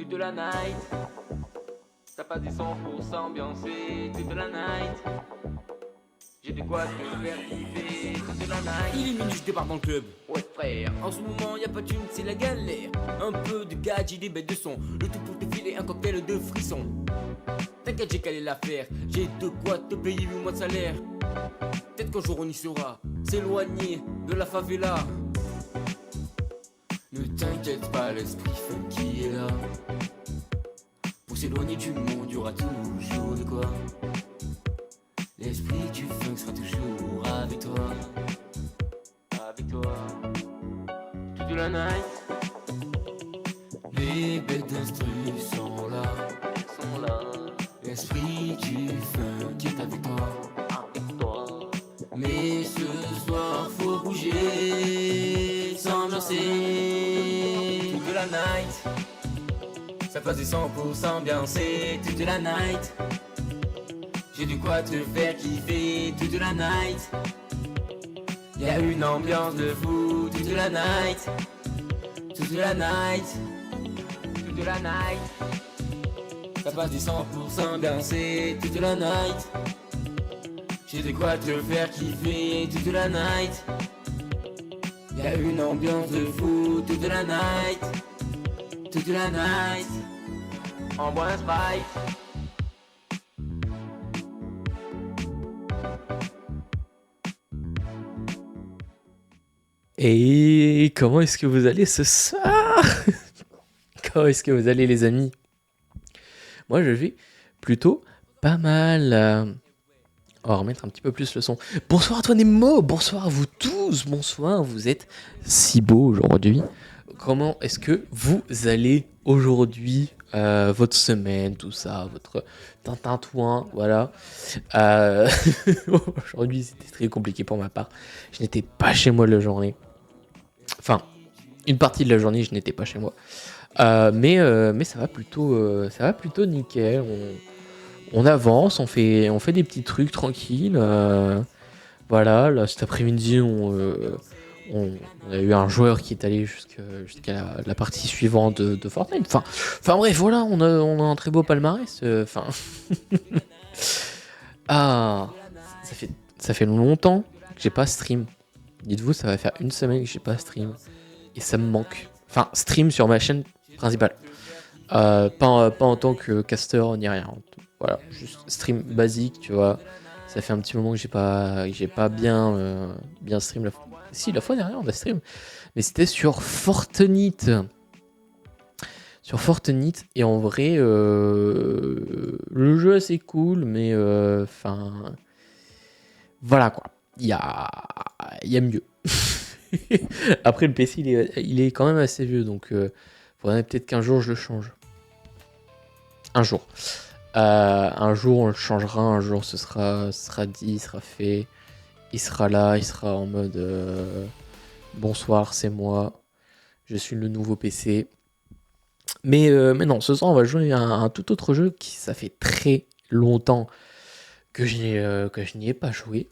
toute la night. Ça passe des sons pour s'ambiancer toute la night. J'ai de quoi te faire kiffer toute la night. Il est minuit, je débarque dans le club. Ouais frère, En ce moment, y a pas de thune, c'est la galère. Un peu de gadget, des bêtes de son. Le tout pour te filer un cocktail de frissons. T'inquiète, j'ai calé l'affaire. J'ai de quoi te payer 8 mois de salaire. Peut-être qu'un jour on y sera. S'éloigner de la favela. Ne t'inquiète pas, l'esprit funky est là. Pour s'éloigner du monde, y aura toujours de quoi. L'esprit du funk sera toujours avec toi. avec toi toute la night. Les bêtes d'instru sont là. Elles sont là L'esprit du funk est avec toi. avec toi. Mais ce soir faut bouger, s'ambiancer toute la night. Ça passe des sons pour s'ambiancer toute la night. J'ai de quoi te faire kiffer toute la night. Y'a une ambiance de fou toute la night. Toute la night. Toute la night. Ça passe des sons pour s'ambiancer toute la night. J'ai de quoi te faire kiffer toute la night. Y'a une ambiance de fou toute la night. Toute la night. On boit un Sprite. Et comment est-ce que vous allez ce soir? Comment est-ce que vous allez les amis? Moi je vais plutôt pas mal. On va remettre un petit peu plus le son. Bonsoir à toi Nemo, bonsoir à vous tous, bonsoir, vous êtes si beaux aujourd'hui. Comment est-ce que vous allez aujourd'hui? Votre semaine, tout ça, votre tintintouin, voilà. Aujourd'hui c'était très compliqué pour ma part. Je n'étais pas chez moi la journée. Enfin, une partie de la journée, je n'étais pas chez moi. Mais ça va plutôt nickel. On avance, on fait des petits trucs tranquilles. Voilà, là, cet après-midi, on a eu un joueur qui est allé jusqu'à la partie suivante de Fortnite. Enfin bref, voilà, on a un très beau palmarès. Enfin, ah, ça fait longtemps que j'ai pas stream. Dites-vous, ça va faire une semaine que j'ai pas stream. Et ça me manque. Enfin, stream sur ma chaîne principale. Pas en tant que caster ni rien. Voilà, juste stream basique, tu vois. Ça fait un petit moment que j'ai pas bien stream. Si, la fois dernière, on a stream. Mais c'était sur Fortnite. Sur Fortnite. Et en vrai, le jeu assez cool, mais enfin... voilà quoi. Il y a mieux. Après, le PC, il est quand même assez vieux, donc faudrait peut-être qu'un jour je le change. Un jour, on le changera. Un jour, ce sera dit, il sera fait. Il sera là, il sera en mode bonsoir, c'est moi. Je suis le nouveau PC. Mais non, ce soir, on va jouer à un tout autre jeu qui, ça fait très longtemps que je n'y ai pas joué.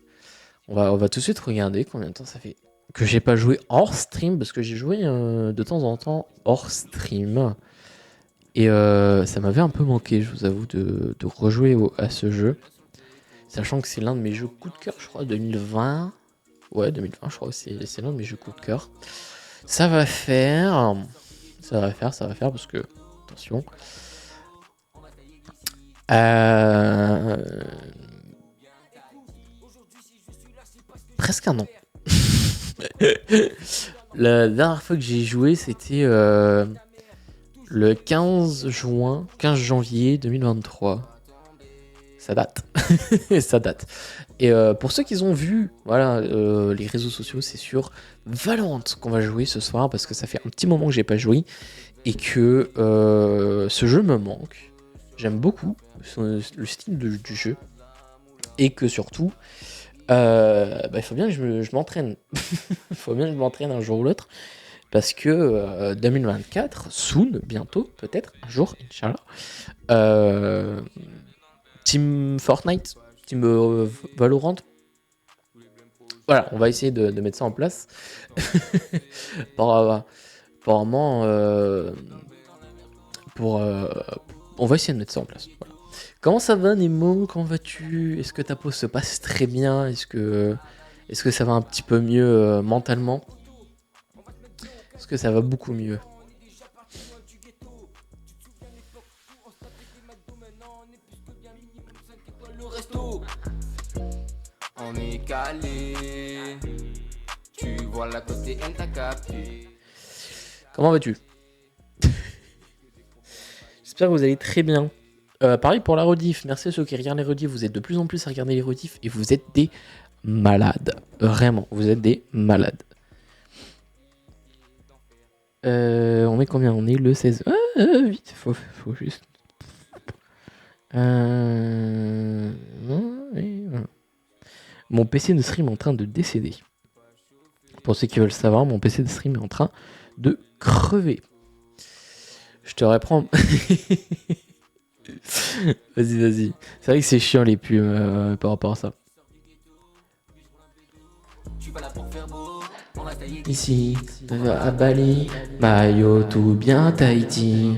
On va tout de suite regarder combien de temps ça fait que j'ai pas joué hors stream, parce que j'ai joué de temps en temps hors stream. Et ça m'avait un peu manqué, je vous avoue, de rejouer à ce jeu. Sachant que c'est l'un de mes jeux coup de cœur, je crois, 2020. Ouais, 2020, je crois, c'est l'un de mes jeux coup de cœur. Ça va faire, parce que, attention. Presque un an. La dernière fois que j'ai joué, c'était le 15 janvier 2023. Ça date. Ça date. Et pour ceux qui ont vu, voilà, les réseaux sociaux, c'est sur Valorant qu'on va jouer ce soir, parce que ça fait un petit moment que j'ai pas joué et que ce jeu me manque. J'aime beaucoup le style du jeu, et que surtout, il faut bien que je m'entraîne. Il faut bien que je m'entraîne un jour ou l'autre, parce que 2024, soon, bientôt, peut-être, un jour, Inch'Allah, Team Fortnite, Team Valorant. Voilà, on va essayer de mettre ça en place. Apparemment, On va essayer de mettre ça en place. Voilà. Comment ça va, Nemo? Comment vas-tu? Est-ce que ta pause se passe très bien? Est-ce que ça va un petit peu mieux mentalement? Est-ce que ça va beaucoup mieux? On est calé. Tu vois la côté, elle t'a capté. Comment vas-tu? J'espère que vous allez très bien. Pareil pour la rediff. Merci à ceux qui regardent les rediffs. Vous êtes de plus en plus à regarder les rediffs et vous êtes des malades. Vraiment, vous êtes des malades. On est combien? On est le 16. Vite, faut juste. Voilà. Mon PC de stream est en train de décéder. Pour ceux qui veulent savoir, mon PC de stream est en train de crever. Je te reprends. Vas-y. C'est vrai que c'est chiant les pubs par rapport à ça. Ici, à Bali, Mayo, tout bien Tahiti.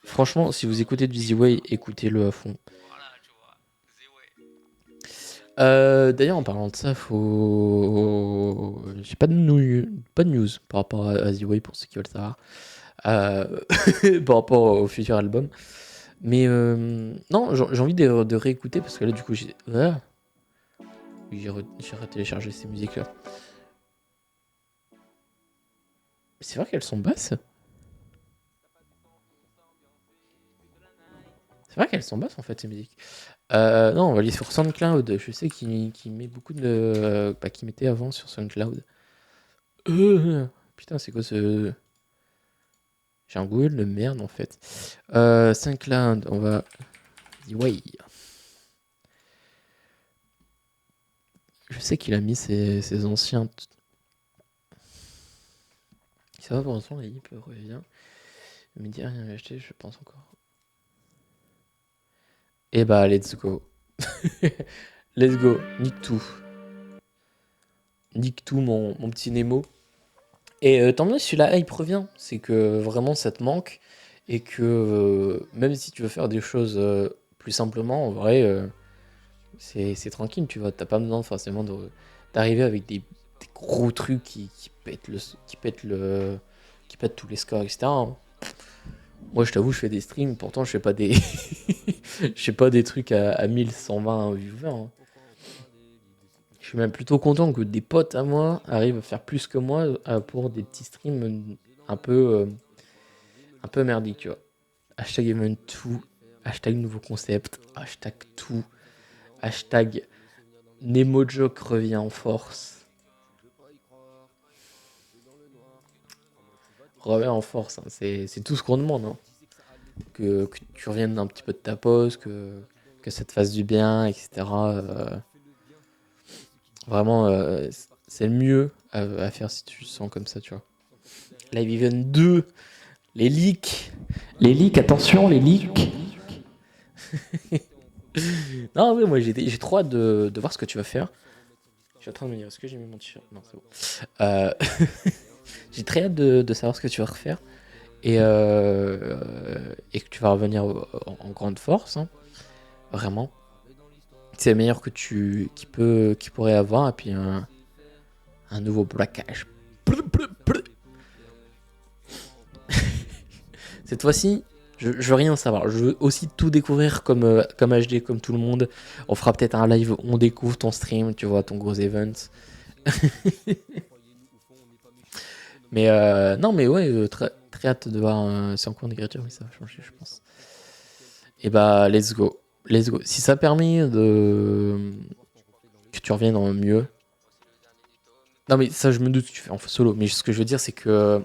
Franchement, si vous écoutez du Z-Way, écoutez-le à fond. D'ailleurs, en parlant de ça, j'ai pas de news par rapport à Z-Way pour ceux qui veulent savoir. Par rapport au futur album. Mais non, j'ai envie de réécouter parce que là, du coup, j'ai retéléchargé ces musiques-là. C'est vrai qu'elles sont basses. C'est vrai qu'elles sont basses en fait, ces musiques. Non, on va aller sur SoundCloud. Je sais qu'il met beaucoup de. Qu'il mettait avant sur SoundCloud. Putain, c'est quoi ce. J'ai un Google de merde en fait. SoundCloud, on va. Ouais. Je sais qu'il a mis ses anciens. Ça va pour l'instant, la hip revient. Me dire rien acheté, je pense encore. Et bah, let's go. Let's go. Nique tout. Nique tout, mon petit Nemo. Et tant mieux si la hype revient. C'est que vraiment ça te manque. Et que même si tu veux faire des choses plus simplement, en vrai, c'est tranquille, tu vois. T'as pas besoin forcément d'arriver avec des gros trucs qui pètent tous les scores, etc. Moi, je t'avoue, je fais des streams, pourtant, je fais pas des, je fais pas des trucs à 1120 viewers. Hein. Je suis même plutôt content que des potes à moi arrivent à faire plus que moi pour des petits streams un peu merdiques, tu vois. Hashtag event tout, hashtag nouveau concept, hashtag tout, hashtag Nemojoke revient en force. Revient en force, hein. C'est tout ce qu'on demande. Hein. Que tu reviennes un petit peu de ta pause, que ça te fasse du bien, etc. Vraiment, c'est le mieux à faire si tu te sens comme ça, tu vois. Live Event 2, les leaks, attention, les leaks. Non, ouais, moi j'ai trop hâte de voir ce que tu vas faire. Je suis en train de me dire, est-ce que j'ai mis mon t-shirt? Non, c'est bon. J'ai très hâte de savoir ce que tu vas refaire. Et que tu vas revenir en grande force, hein. Vraiment. C'est le meilleur qu'il pourrait avoir. Et puis un nouveau braquage. Cette fois-ci, je veux rien savoir. Je veux aussi tout découvrir comme HD, comme tout le monde. On fera peut-être un live où on découvre ton stream, tu vois, ton gros event. Mais non, mais ouais, très hâte de voir. C'est en cours d'écriture, mais ça va changer, je pense. Et bah, let's go. Si ça permet que tu reviennes en mieux. Non, mais ça, je me doute que tu fais en solo. Mais ce que je veux dire, c'est que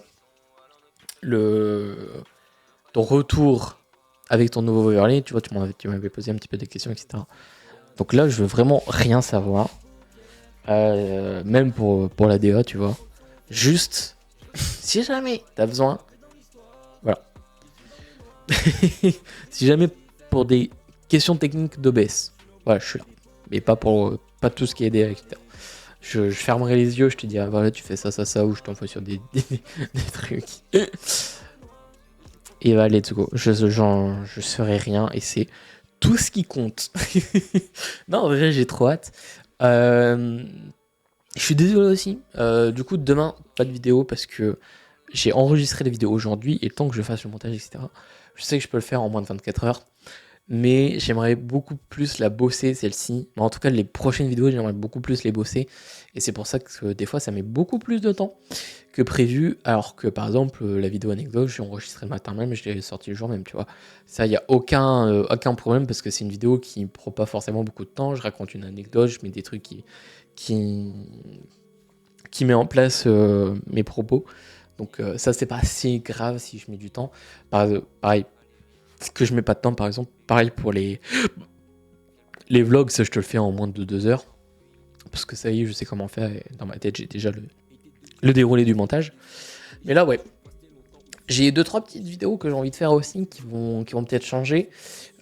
ton retour avec ton nouveau overlay, tu vois, tu m'avais posé un petit peu des questions, etc. Donc là, je veux vraiment rien savoir. Même pour la DA, tu vois. Juste, si jamais t'as besoin, voilà. Si jamais pour des questions techniques d'OBS, voilà, je suis là. Mais pas tout ce qui est DA, etc. Je fermerai les yeux, je te dirai, voilà, tu fais ça, ça, ça, ou je t'envoie sur des trucs. Et bah, let's go. Je serai rien et c'est tout ce qui compte. Non, en vrai, j'ai trop hâte. Euh, je suis désolé aussi. Du coup, demain, pas de vidéo parce que j'ai enregistré la vidéo aujourd'hui et le temps que je fasse le montage, etc., je sais que je peux le faire en moins de 24 heures. Mais j'aimerais beaucoup plus la bosser, celle-ci. En tout cas, les prochaines vidéos, j'aimerais beaucoup plus les bosser. Et c'est pour ça que des fois, ça met beaucoup plus de temps que prévu. Alors que, par exemple, la vidéo anecdote, j'ai enregistré le matin même et je l'ai sortie le jour même, tu vois. Ça, il n'y a aucun problème parce que c'est une vidéo qui ne prend pas forcément beaucoup de temps. Je raconte une anecdote, je mets des trucs qui, qui met en place mes propos. Donc ça, c'est pas si grave si je mets du temps. Pareil, ce que je mets pas de temps, par exemple, pareil pour les vlogs, ça je te le fais en moins de 2 heures. Parce que ça y est, je sais comment faire. Et dans ma tête, j'ai déjà le déroulé du montage. Mais là, ouais. J'ai 2-3 petites vidéos que j'ai envie de faire aussi qui vont peut-être changer.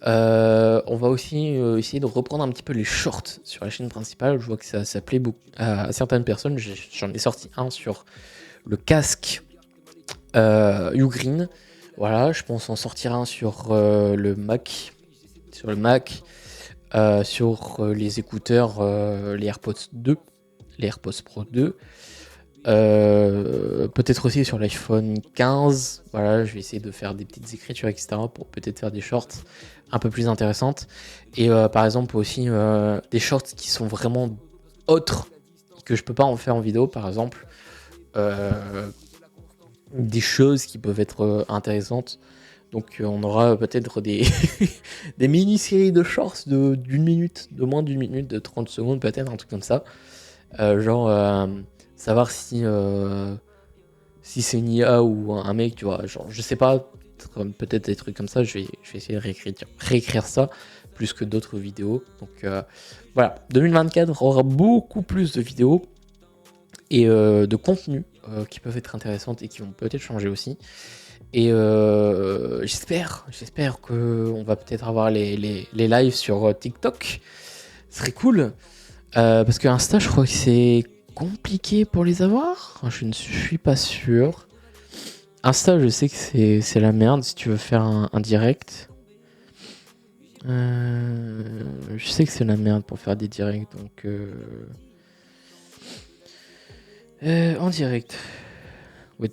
On va aussi essayer de reprendre un petit peu les shorts sur la chaîne principale. Je vois que ça plaît beaucoup à certaines personnes. J'en ai sorti un sur le casque Ugreen. Voilà, je pense en sortir un sur le Mac. Sur le Mac. Sur les écouteurs, les AirPods 2. Les AirPods Pro 2. Peut-être aussi sur l'iPhone 15. Voilà, je vais essayer de faire des petites écritures, etc. pour peut-être faire des shorts un peu plus intéressantes. Et par exemple aussi des shorts qui sont vraiment autres, que je peux pas en faire en vidéo, par exemple. Des choses qui peuvent être intéressantes. Donc on aura peut-être des, des mini-séries de shorts d'une minute, de moins d'une minute, de 30 secondes peut-être, un truc comme ça. Savoir si c'est une IA ou un mec, tu vois, genre, je sais pas, peut-être des trucs comme ça, je vais essayer de réécrire ça, plus que d'autres vidéos. Donc voilà, 2024 aura beaucoup plus de vidéos et de contenu qui peuvent être intéressantes et qui vont peut-être changer aussi. Et j'espère qu'on va peut-être avoir les lives sur TikTok. Ce serait cool. Parce que Insta, je crois que c'est compliqué pour les avoir. Je ne suis pas sûr. Insta, je sais que c'est la merde si tu veux faire un direct. Je sais que c'est la merde pour faire des directs. Donc, en direct. Ouais,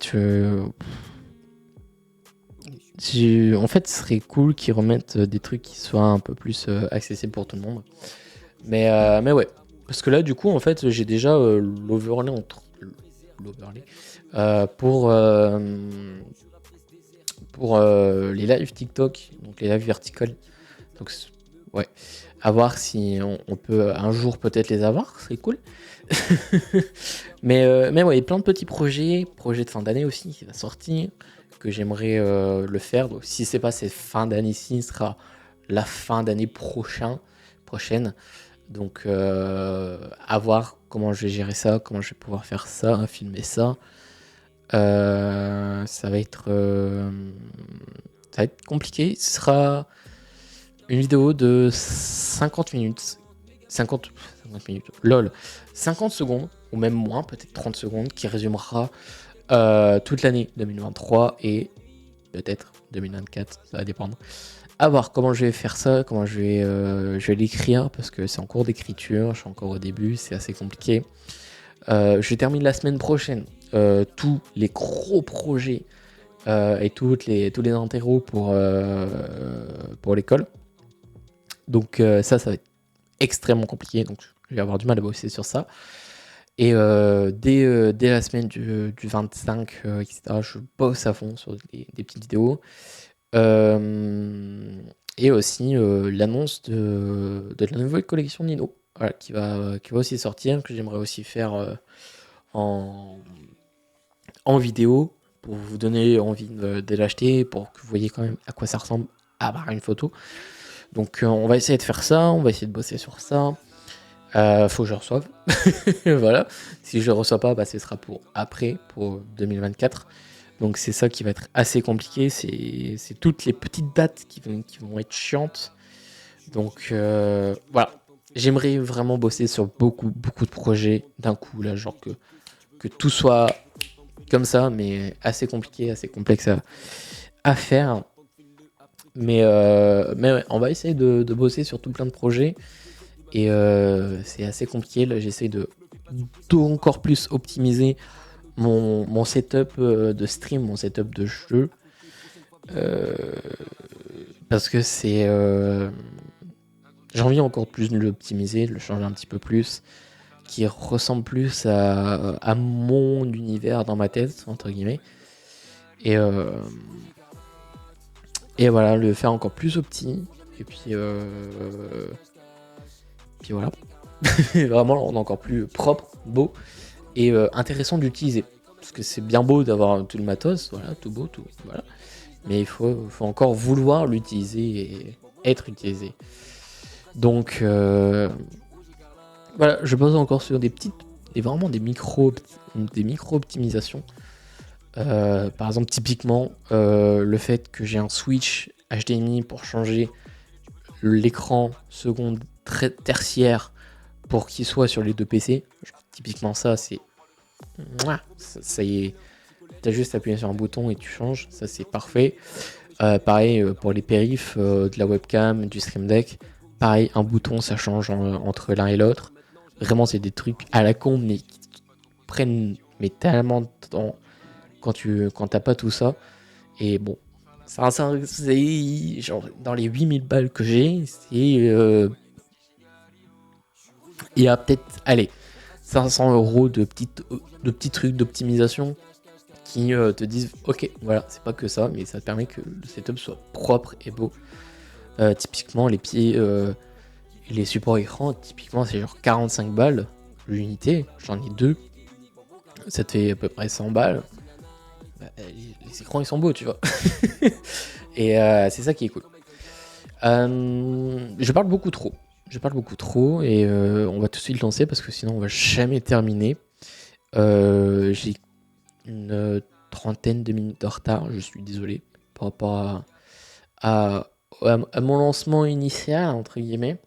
en fait, ce serait cool qu'ils remettent des trucs qui soient un peu plus accessibles pour tout le monde. Mais ouais. Parce que là, du coup, en fait, j'ai déjà l'overlay pour les lives TikTok, donc les lives verticales. Donc, ouais. À voir si on peut un jour peut-être les avoir, c'est cool. mais ouais, plein de petits projets de fin d'année aussi qui va sortir, que j'aimerais le faire. Donc, si c'est pas cette fin d'année-ci, ce sera la fin d'année prochaine. Donc, à voir comment je vais gérer ça, comment je vais pouvoir faire ça, filmer ça. Ça va être compliqué. Ce sera une vidéo de 50 minutes. 50 minutes, lol. 50 secondes, ou même moins, peut-être 30 secondes, qui résumera toute l'année 2023 et peut-être 2024, ça va dépendre. À voir comment je vais faire ça, comment je vais l'écrire, parce que c'est en cours d'écriture, je suis encore au début, c'est assez compliqué. Je termine la semaine prochaine tous les gros projets et tous les interros pour l'école. Donc ça va être extrêmement compliqué, donc je vais avoir du mal à bosser sur ça. Et dès la semaine du 25, etc., je bosse à fond sur des petites vidéos. Et aussi l'annonce de la nouvelle collection Nino, voilà, qui va aussi sortir, que j'aimerais aussi faire en vidéo pour vous donner envie de l'acheter, pour que vous voyez quand même à quoi ça ressemble à voir une photo. Donc on va essayer de faire ça, on va essayer de bosser sur ça. Faut que je reçoive. Voilà. Si je ne reçois pas, ce sera pour après, pour 2024. Donc c'est ça qui va être assez compliqué. C'est toutes les petites dates qui vont être chiantes. Donc voilà. j'aimerais vraiment bosser sur beaucoup de projets d'un coup, là, genre que tout soit comme ça, mais assez compliqué, assez complexe à faire. Mais ouais, on va essayer de bosser sur tout plein de projets. Et c'est assez compliqué. Là, j'essaie de encore plus optimiser mon setup de stream, mon setup de jeu. Parce que j'ai envie encore plus de l'optimiser, de le changer un petit peu plus, qui ressemble plus à mon univers dans ma tête, entre guillemets. Et, euh, et voilà, le faire encore plus opti. Et puis voilà. Vraiment le rendre encore plus propre, beau et intéressant d'utiliser. Parce que c'est bien beau d'avoir tout le matos, voilà, tout beau, tout. Voilà. Mais il faut encore vouloir l'utiliser et être utilisé. Donc voilà, je bosse encore sur vraiment des micro-optimisations. Par exemple, typiquement, le fait que j'ai un switch HDMI pour changer l'écran seconde tertiaire pour qu'il soit sur les deux PC. Genre, typiquement ça, ça y est, t'as juste appuyé sur un bouton et tu changes, ça c'est parfait. Pareil pour les périphes de la webcam, du Stream Deck, pareil, un bouton ça change entre l'un et l'autre. Vraiment c'est des trucs à la con mais qui prennent tellement de temps quand t'as pas tout ça. Et bon, c'est genre dans les 8000 balles que j'ai, il y a peut-être, allez, 500 € de petits trucs d'optimisation qui te disent ok, voilà, c'est pas que ça, mais ça te permet que le setup soit propre et beau. Typiquement, les pieds et les supports écran, typiquement, c'est genre 45 balles l'unité. J'en ai 2. Ça te fait à peu près 100 balles. Bah, les écrans, ils sont beaux, tu vois. Et c'est ça qui est cool. Je parle beaucoup trop. Et on va tout de suite lancer parce que sinon on va jamais terminer. J'ai une trentaine de minutes de retard, je suis désolé par rapport à mon lancement initial, entre guillemets.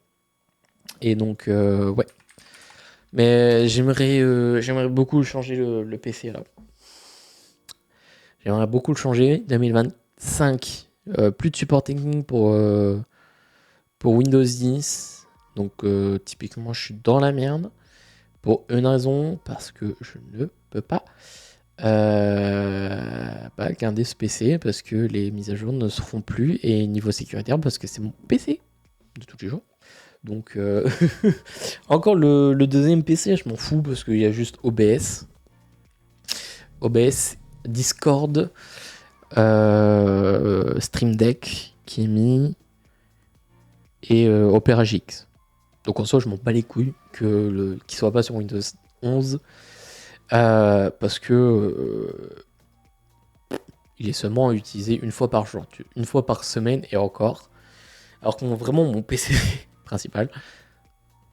Et donc, ouais. Mais j'aimerais beaucoup changer le PC là. J'aimerais beaucoup le changer. 2025, plus de support technique pour Windows 10. Donc, typiquement, je suis dans la merde. Pour une raison, parce que je ne peux pas garder ce PC, parce que les mises à jour ne se font plus. Et niveau sécuritaire, parce que c'est mon PC de tous les jours. Donc, encore le deuxième PC, je m'en fous, parce qu'il y a juste OBS. OBS, Discord, Stream Deck qui est mis et Opera GX. Donc en soi, je m'en bats les couilles qu'il soit pas sur Windows 11 parce que il est seulement utilisé une fois par jour, une fois par semaine et encore. Alors que vraiment mon PC principal,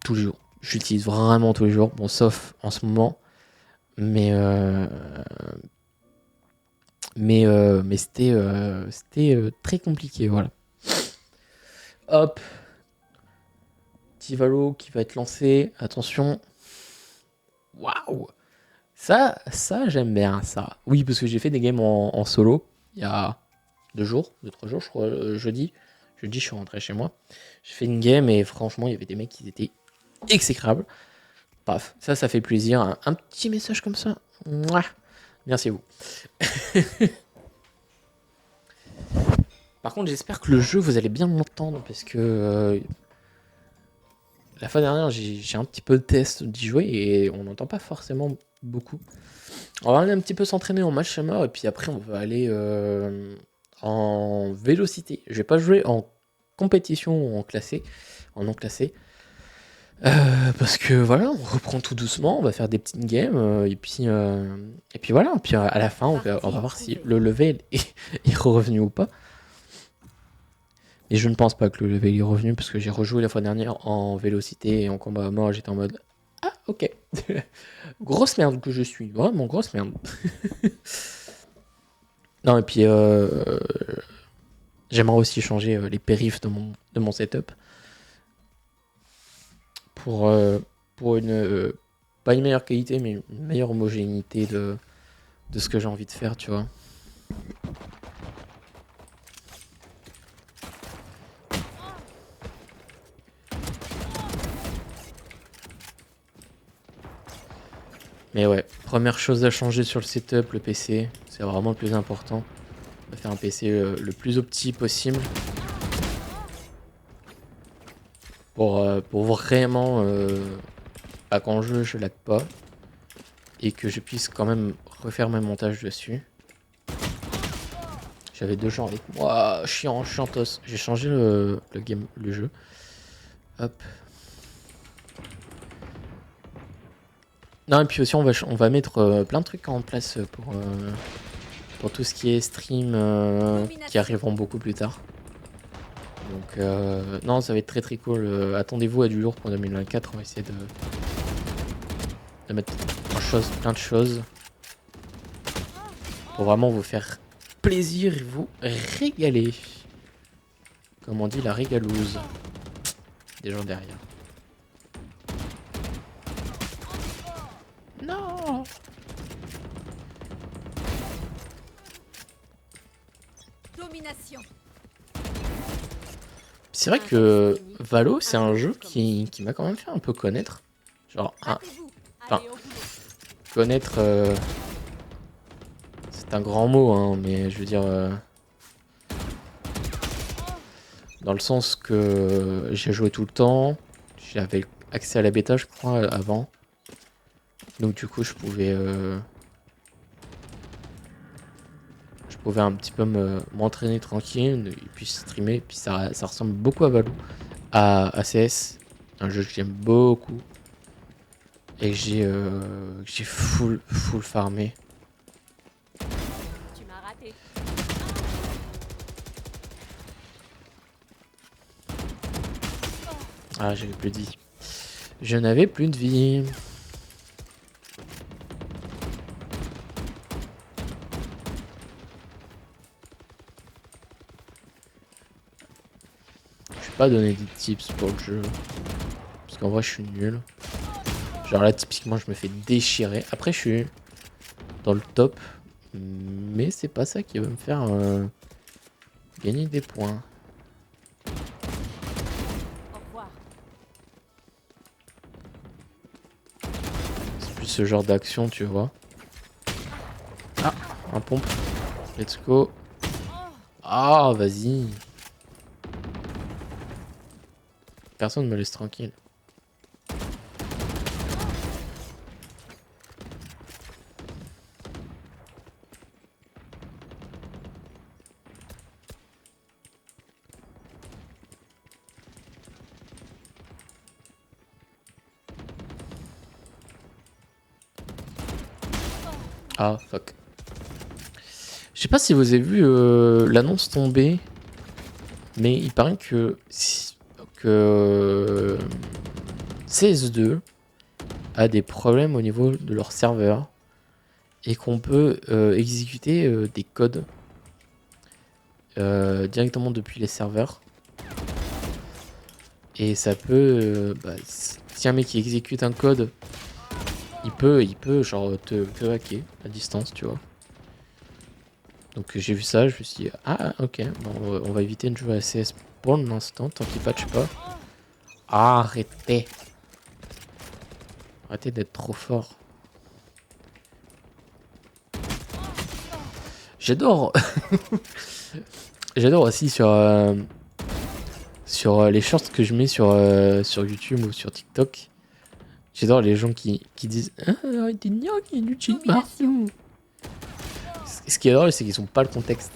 tous les jours, j'utilise vraiment tous les jours, bon sauf en ce moment, mais c'était très compliqué, voilà. Hop, petit Valo qui va être lancé, attention. Waouh, ça j'aime bien ça. Oui, parce que j'ai fait des games en solo il y a 3 jours, je crois, jeudi, je suis rentré chez moi. J'ai fait une game et franchement, il y avait des mecs qui étaient exécrables. Bref, ça fait plaisir. Un petit message comme ça. Mouah. Merci à vous. Par contre, j'espère que le jeu, vous allez bien m'entendre parce que la fois dernière, j'ai un petit peu de test d'y jouer et on n'entend pas forcément beaucoup. On va aller un petit peu s'entraîner en match mort et puis après, on va aller en vélocité. Je vais pas jouer en compétition ou en non classé. Parce que voilà, on reprend tout doucement, on va faire des petites games et puis voilà, et puis à la fin on va voir si le level est revenu ou pas. Et je ne pense pas que le level est revenu parce que j'ai rejoué la fois dernière en vélocité et en combat à mort, j'étais en mode ah ok, grosse merde que je suis, vraiment grosse merde. Non et puis j'aimerais aussi changer les périphes de mon setup. pour une pas une meilleure qualité, mais une meilleure homogénéité de ce que j'ai envie de faire, tu vois. Mais ouais, première chose à changer sur le setup, le PC, c'est vraiment le plus important. On va faire un PC le plus opti possible. Pour vraiment, quand je lag pas. Et que je puisse quand même refaire mes montages dessus. J'avais 2 gens avec moi, chiantos. J'ai changé le jeu. Hop. Non, et puis aussi, on va mettre plein de trucs en place pour tout ce qui est stream qui arriveront beaucoup plus tard. Donc, non, ça va être très très cool. Attendez-vous à du lourd pour 2024. On va essayer de mettre plein de choses pour vraiment vous faire plaisir et vous régaler. Comme on dit, la régalouse. Des gens derrière. Non. Domination. C'est vrai que Valo, c'est un jeu qui m'a quand même fait un peu connaître. Genre, enfin, connaître, c'est un grand mot, hein, mais je veux dire, dans le sens que j'ai joué tout le temps, j'avais accès à la bêta, je crois, avant. Donc du coup, je pouvais un petit peu m'entraîner tranquille et puis streamer. Et puis ça ressemble beaucoup à Valo, à CS, un jeu que j'aime beaucoup et que j'ai full farmé. Tu m'as raté. Ah, j'avais plus de vie. Je n'avais plus de vie. Je vais pas donner des tips pour le jeu. Parce qu'en vrai, je suis nul. Genre là, typiquement, je me fais déchirer. Après, je suis dans le top. Mais c'est pas ça qui va me faire gagner des points. Au revoir. C'est plus ce genre d'action, tu vois. Ah, un pompe. Let's go. Ah, vas-y. Personne me laisse tranquille. Ah, fuck. Je sais pas si vous avez vu l'annonce tomber, mais il paraît que CS2 a des problèmes au niveau de leur serveur et qu'on peut exécuter des codes directement depuis les serveurs. Et ça peut, si un mec qui exécute un code, il peut genre te hacker à distance, tu vois. Donc j'ai vu ça, je me suis dit, ah ok, bon, on va éviter de jouer à CS pour l'instant, tant qu'il patch pas. Arrêtez. Arrêtez d'être trop fort. J'adore. J'adore aussi sur les shorts que je mets sur YouTube ou sur TikTok. J'adore les gens qui disent arrêtez de dire qu'il y a du cheat partout. Ce qui est drôle, c'est qu'ils ont pas le contexte.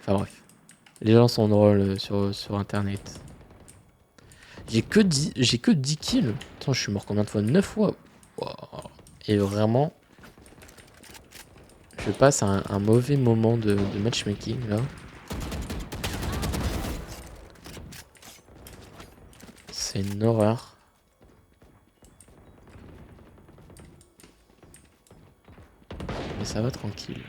Enfin bref. Les gens sont drôles sur internet. J'ai que 10 kills. Attends, je suis mort combien de fois? 9 fois. Wow. Et vraiment, je passe un mauvais moment de matchmaking là. C'est une horreur. Mais ça va tranquille.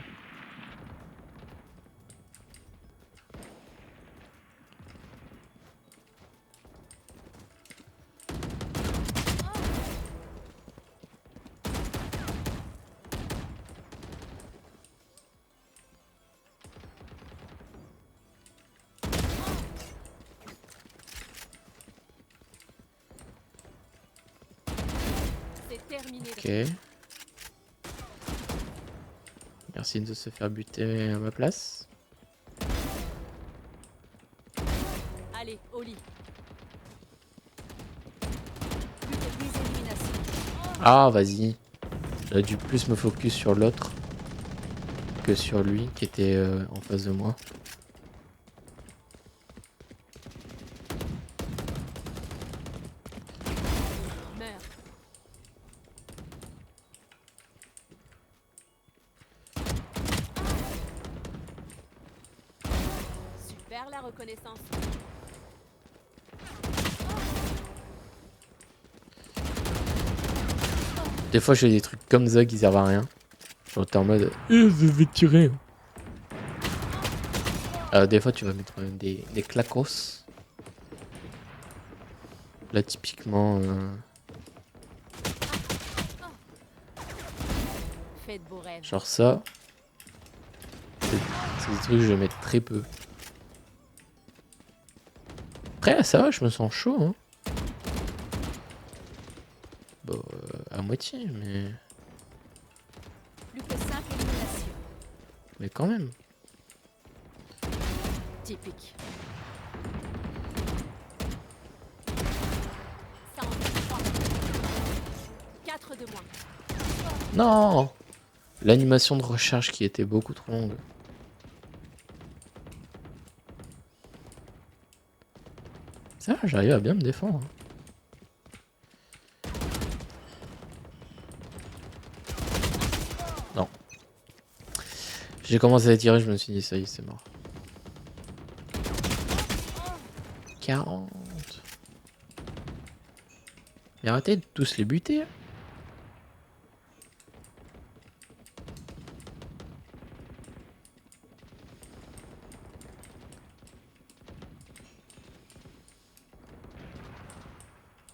Terminé. Ok. Merci de se faire buter à ma place. Allez, au lit. Plus que 10 éliminations. Ah, vas-y. J'aurais dû plus me focus sur l'autre que sur lui qui était en face de moi. Meurs. Super la reconnaissance. Des fois, je fais des trucs comme ça qui servent à rien. Genre, t'es en mode, je vais tirer. Des fois, tu vas mettre des clacos. Là, typiquement, Faites beaux rêves. genre ça. C'est des trucs que je vais mettre très peu. Après, ça va, je me sens chaud. Hein. Bon, à moitié, Plus que 5 éliminations. mais quand même. Typique. Ça en fait 3. 4 de moins. Non! L'animation de recharge qui était beaucoup trop longue. Ça va, j'arrive à bien me défendre. Non. J'ai commencé à tirer, je me suis dit, ça y est, c'est mort. 40. Mais arrêtez de tous les buter.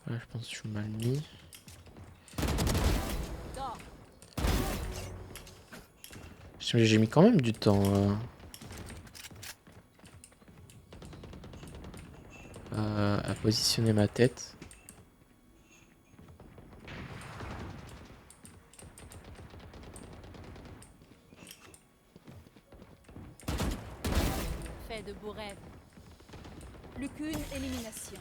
Ouais, je pense que je suis mal mis. Dors. J'ai mis quand même du temps à positionner ma tête. Fais de beaux rêves. Plus qu'une élimination.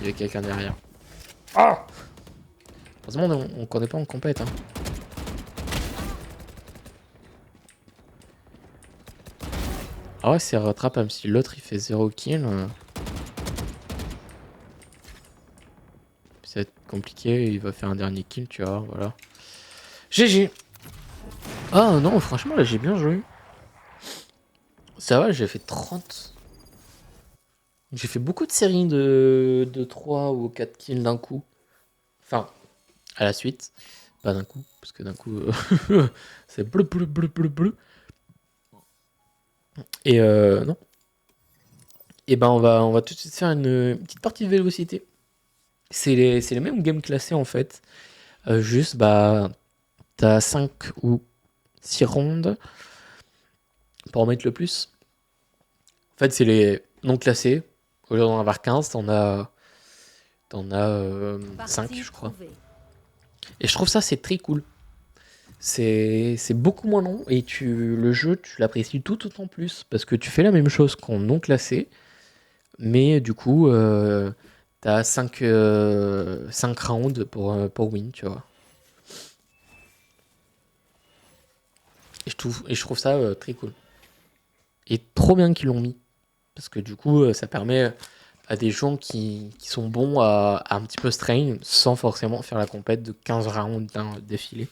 Il y a quelqu'un derrière. Ah! Heureusement, on connaît pas en compète. Hein. Ah ouais, c'est rattrapable. Si l'autre il fait 0 kill, ça va être compliqué. Il va faire un dernier kill, tu vois. Voilà. GG! Ah non, franchement, là j'ai bien joué. Ça va, j'ai fait 30. J'ai fait beaucoup de séries de 3 ou 4 kills d'un coup. Enfin, à la suite. Pas d'un coup, parce que d'un coup, c'est bleu, bleu, bleu, bleu, bleu. Et non. Et ben, on va tout de suite faire une petite partie de vélocité. C'est les mêmes games classés en fait. Juste, bah, t'as 5 ou 6 rondes pour en mettre le plus. En fait, c'est les non classés. Au lieu d'en avoir 15, t'en as 5, Partie je crois. trouvée. Et je trouve ça, c'est très cool. C'est beaucoup moins long et le jeu, tu l'apprécies tout autant plus parce que tu fais la même chose qu'en non classé, mais du coup, t'as 5 rounds pour win, tu vois. Et je trouve ça très cool. Et trop bien qu'ils l'ont mis. Parce que du coup, ça permet à des gens qui sont bons à un petit peu strain sans forcément faire la compète de 15 rounds d'un défilé.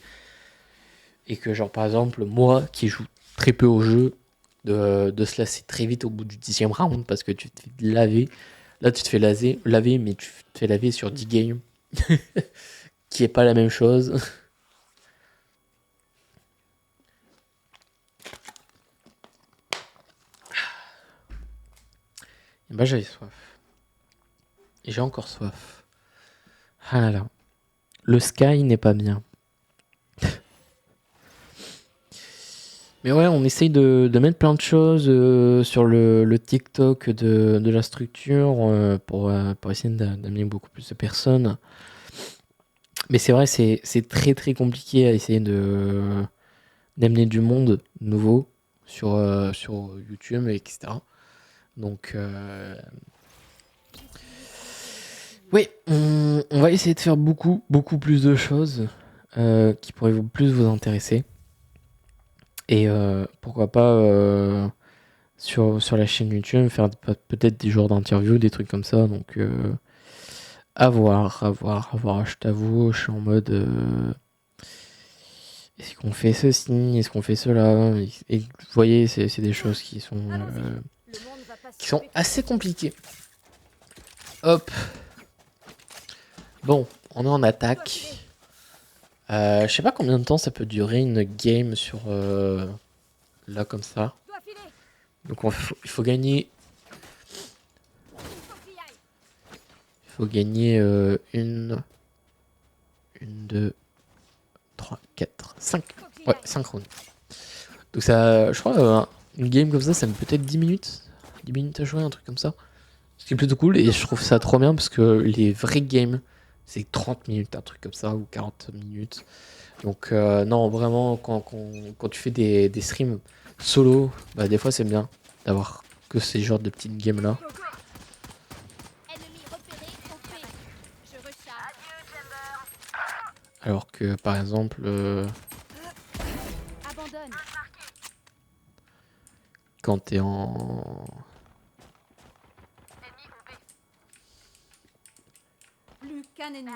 Et que genre par exemple, moi qui joue très peu au jeu, de se lasser très vite au bout du 10e round parce que tu te fais laver. Là, tu te fais laver, mais tu te fais laver sur 10 games. Qui est pas la même chose. Et bah j'avais soif. Et j'ai encore soif. Ah là là. Le sky n'est pas bien. Mais ouais, on essaye de mettre plein de choses sur le TikTok de la structure pour essayer d'amener beaucoup plus de personnes. Mais c'est vrai, c'est très très compliqué à essayer d'amener du monde nouveau sur YouTube, etc. Donc, oui, on va essayer de faire beaucoup plus de choses qui pourraient plus vous intéresser. Et pourquoi pas sur la chaîne YouTube faire peut-être des genres d'interviews, des trucs comme ça. Donc, à voir. Je t'avoue, je suis en mode. Est-ce qu'on fait ceci? Est-ce qu'on fait cela? Et vous voyez, c'est des choses qui sont assez compliquées. Hop. Bon, on est en attaque. Je sais pas combien de temps ça peut durer une game sur là comme ça. Donc il faut gagner. Il faut gagner 1, 2, 3, 4, 5. Ouais, 5 rounds. Donc ça, je crois, une game comme ça me peut être 10 minutes. 10 minutes à jouer, un truc comme ça. Ce qui est plutôt cool, et je trouve ça trop bien parce que les vrais games, c'est 30 minutes, un truc comme ça, ou 40 minutes. Donc non, vraiment, quand tu fais des streams solo, bah des fois c'est bien d'avoir que ces genres de petites games là. Alors que par exemple, quand t'es en... Plus qu'un ennemi.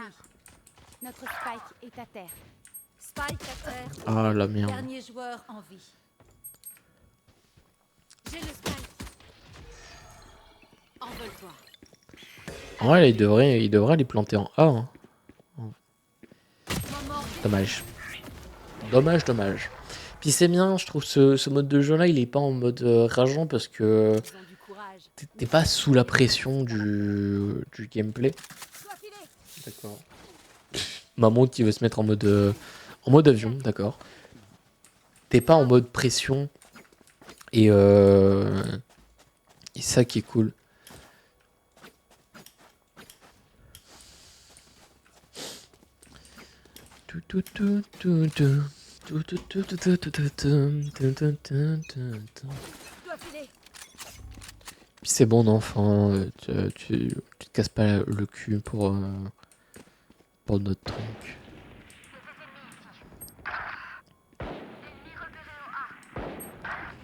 Notre Spike est à terre. Spike à terre. Ah la merde. Dernier joueur en vie. J'ai le Spike. Envole-toi. En vrai, il devrait les planter en A. Hein. Dommage. Dommage. Puis c'est bien, je trouve ce mode de jeu là, il est pas en mode rageant parce que t'es pas sous la pression du gameplay. D'accord. Maman qui veut se mettre en mode avion, d'accord. T'es pas en mode pression et ça qui est cool. Puis c'est bon enfant, tu te casses pas le cul pour notre truc.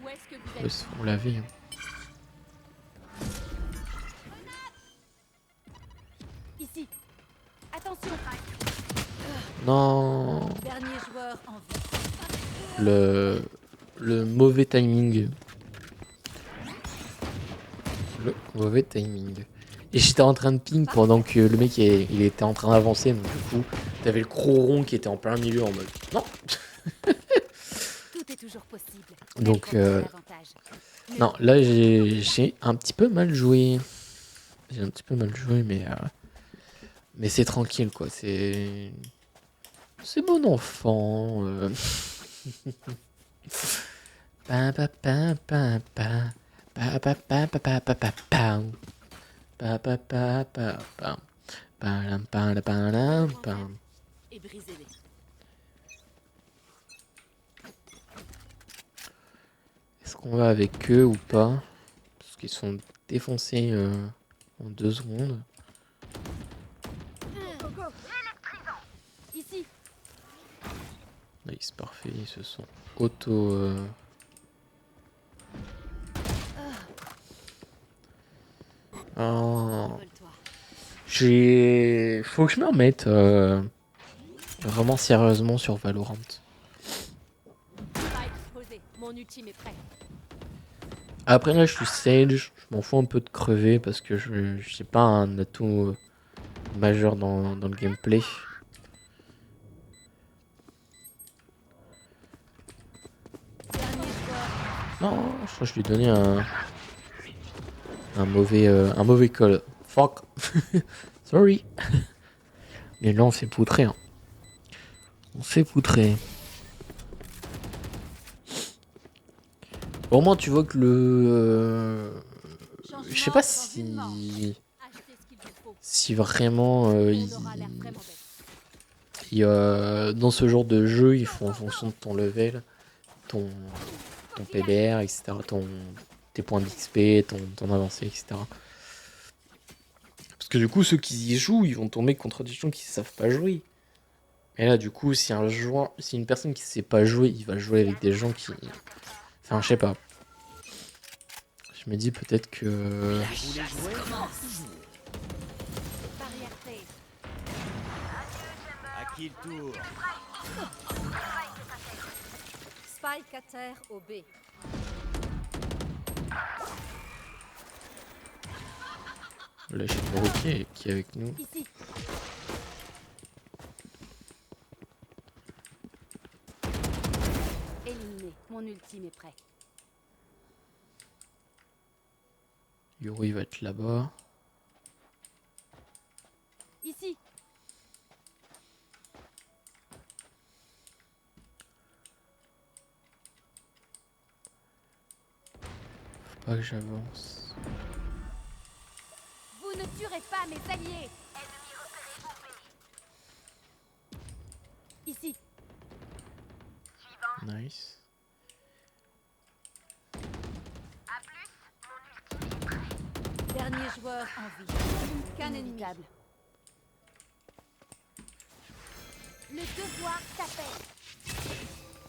Où est-ce que vous êtes? On l'a vu. Ici. Attention. Non. Dernier joueur en vie. Le mauvais timing. Le mauvais timing. Et j'étais en train de ping pendant que le mec il était en train d'avancer. Donc du coup, t'avais le gros rond qui était en plein milieu en mode non. Tout est toujours possible. Donc non, là j'ai un petit peu mal joué. Mais c'est tranquille quoi. C'est bon enfant. Pa pa pa pa pa. Pa pa pa pa pa pa pa pa. Pa pa pa pa pa. Palam palam palam pam. Et brisez-les. Est-ce qu'on va avec eux ou pas? Parce qu'ils sont défoncés en 2 secondes. Ici. Nice, parfait, ils se sont auto... Oh. Faut que je me remette vraiment sérieusement sur Valorant. Mon ultime est prêt. Après là je suis Sage, je m'en fous un peu de crever parce que je sais pas un atout majeur dans le gameplay. Non, je crois que je lui ai donné un mauvais call. Fuck. Sorry. Mais là on s'est poutré. Hein. On s'est poutré. Au moins, tu vois que je sais pas si vraiment dans ce genre de jeu, ils font en fonction de ton level, ton, ton PBR, etc., tes points d'XP, ton avancée, etc. Parce que du coup, ceux qui y jouent, ils vont tomber contre des gens qui savent pas jouer. Et là, du coup, si une personne qui sait pas jouer, il va jouer avec des gens qui... Enfin, je sais pas. Je me dis peut-être que... Barrière créée. À qui le tour? Spike à terre au B. Le Shimuru qui est avec nous. Ici. Éliminé. Mon ultime est prêt. Yuri va être là-bas. Ici. Faut pas que j'avance. Vous ne tuerez pas mes alliés. Ici. Nice. Dernier joueur en vie. Qu'un ennemi. Le devoir t'appelle.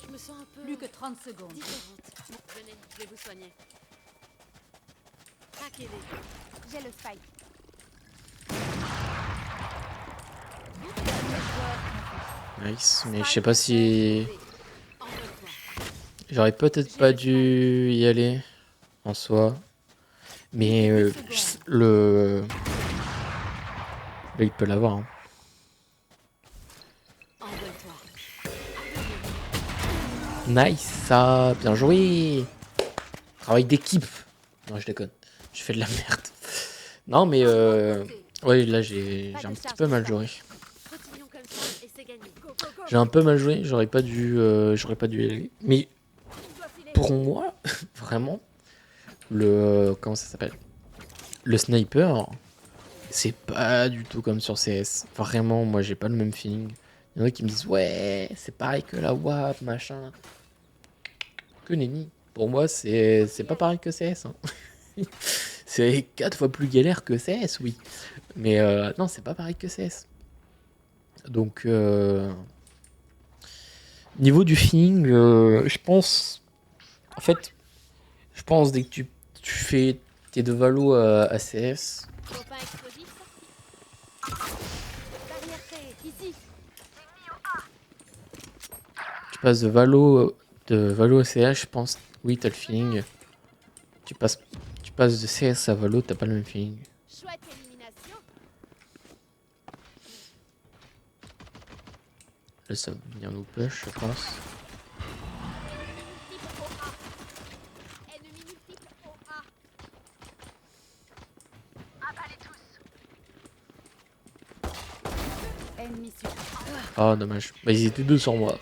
Je me sens un peu Plus que 30 secondes. différente. Venez, je vais vous soigner. Traquez-les. J'ai le spike. Nice. Mais je sais pas si... Envole-toi. J'aurais peut-être pas dû y aller en soi. Mais Là, il peut l'avoir. Hein. Envole-toi. Nice, ça, bien joué. Travail d'équipe. Non, je déconne. Je fais de la merde. Non, mais ouais, là j'ai un petit peu mal joué. Continuons comme ça et c'est gagné. J'ai un peu mal joué. J'aurais pas dû y aller. Mais pour moi, vraiment, comment ça s'appelle? Le sniper, c'est pas du tout comme sur CS. Vraiment, moi j'ai pas le même feeling. Il y en a qui me disent ouais, c'est pareil que la WAP, machin. Que nenni. Pour moi, c'est pas pareil que CS. Hein. C'est 4 fois plus galère que CS, oui. Mais non, c'est pas pareil que CS. Donc, niveau du feeling, je pense. En fait, je pense dès que tu fais tes deux valos à CS, Copain explosif. Barrière créée. Ici. tu passes de valo à CS, je pense. Oui, t'as le feeling. Tu passes de CS à valo, t'as pas le même feeling. Chouette élimination. Là, ça va venir nous push, je pense. Ennemi multiple au A. Ennemi sur. Ah, dommage. Bah, ils étaient deux sur moi.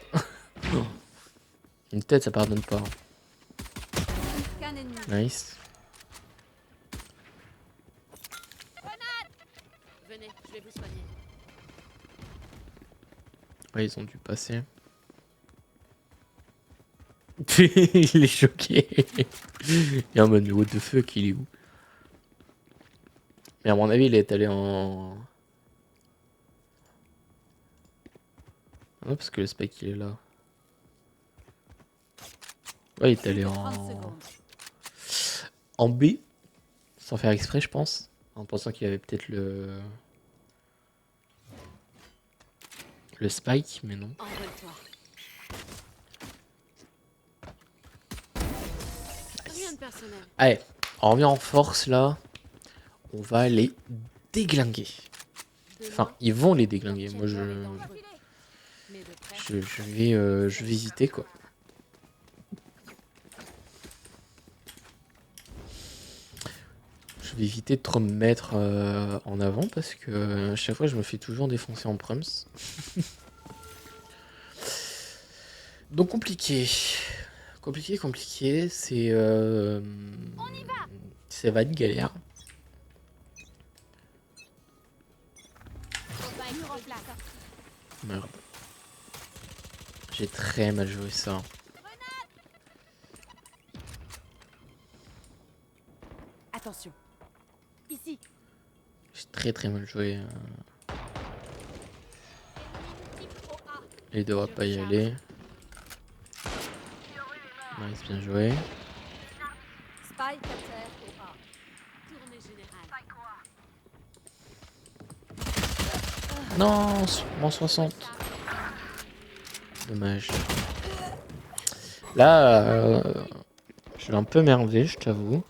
Une tête, ça pardonne pas. Qu'un ennemi. Nice. Venez, je vais vous soigner. Ouais, ils ont dû passer. Il est choqué. Il est en mode, what the fuck, il est où? Mais à mon avis, il est allé en... Non, parce que le spike, il est là. Ouais, il est allé Plus que 30 en... secondes. En B. Sans faire exprès, je pense. En pensant qu'il y avait peut-être le spike, mais non. Envole-toi. Rien de personnel. Allez, on revient en force, là. On va les déglinguer. Enfin, ils vont les déglinguer. Moi, je vais hésiter, quoi. Je vais éviter de trop me mettre en avant parce que à chaque fois je me fais toujours défoncer en prums. Donc compliqué. Compliqué, c'est... ça va être galère. Mur en place. Merde. J'ai très mal joué ça. Attention. Ici. J'ai très mal joué. Il devrait pas y aller. Nice, bien joué. Spike à terre au A. Tournée générale. Non, moins 60. Dommage. Là, je suis un peu merdé, je t'avoue.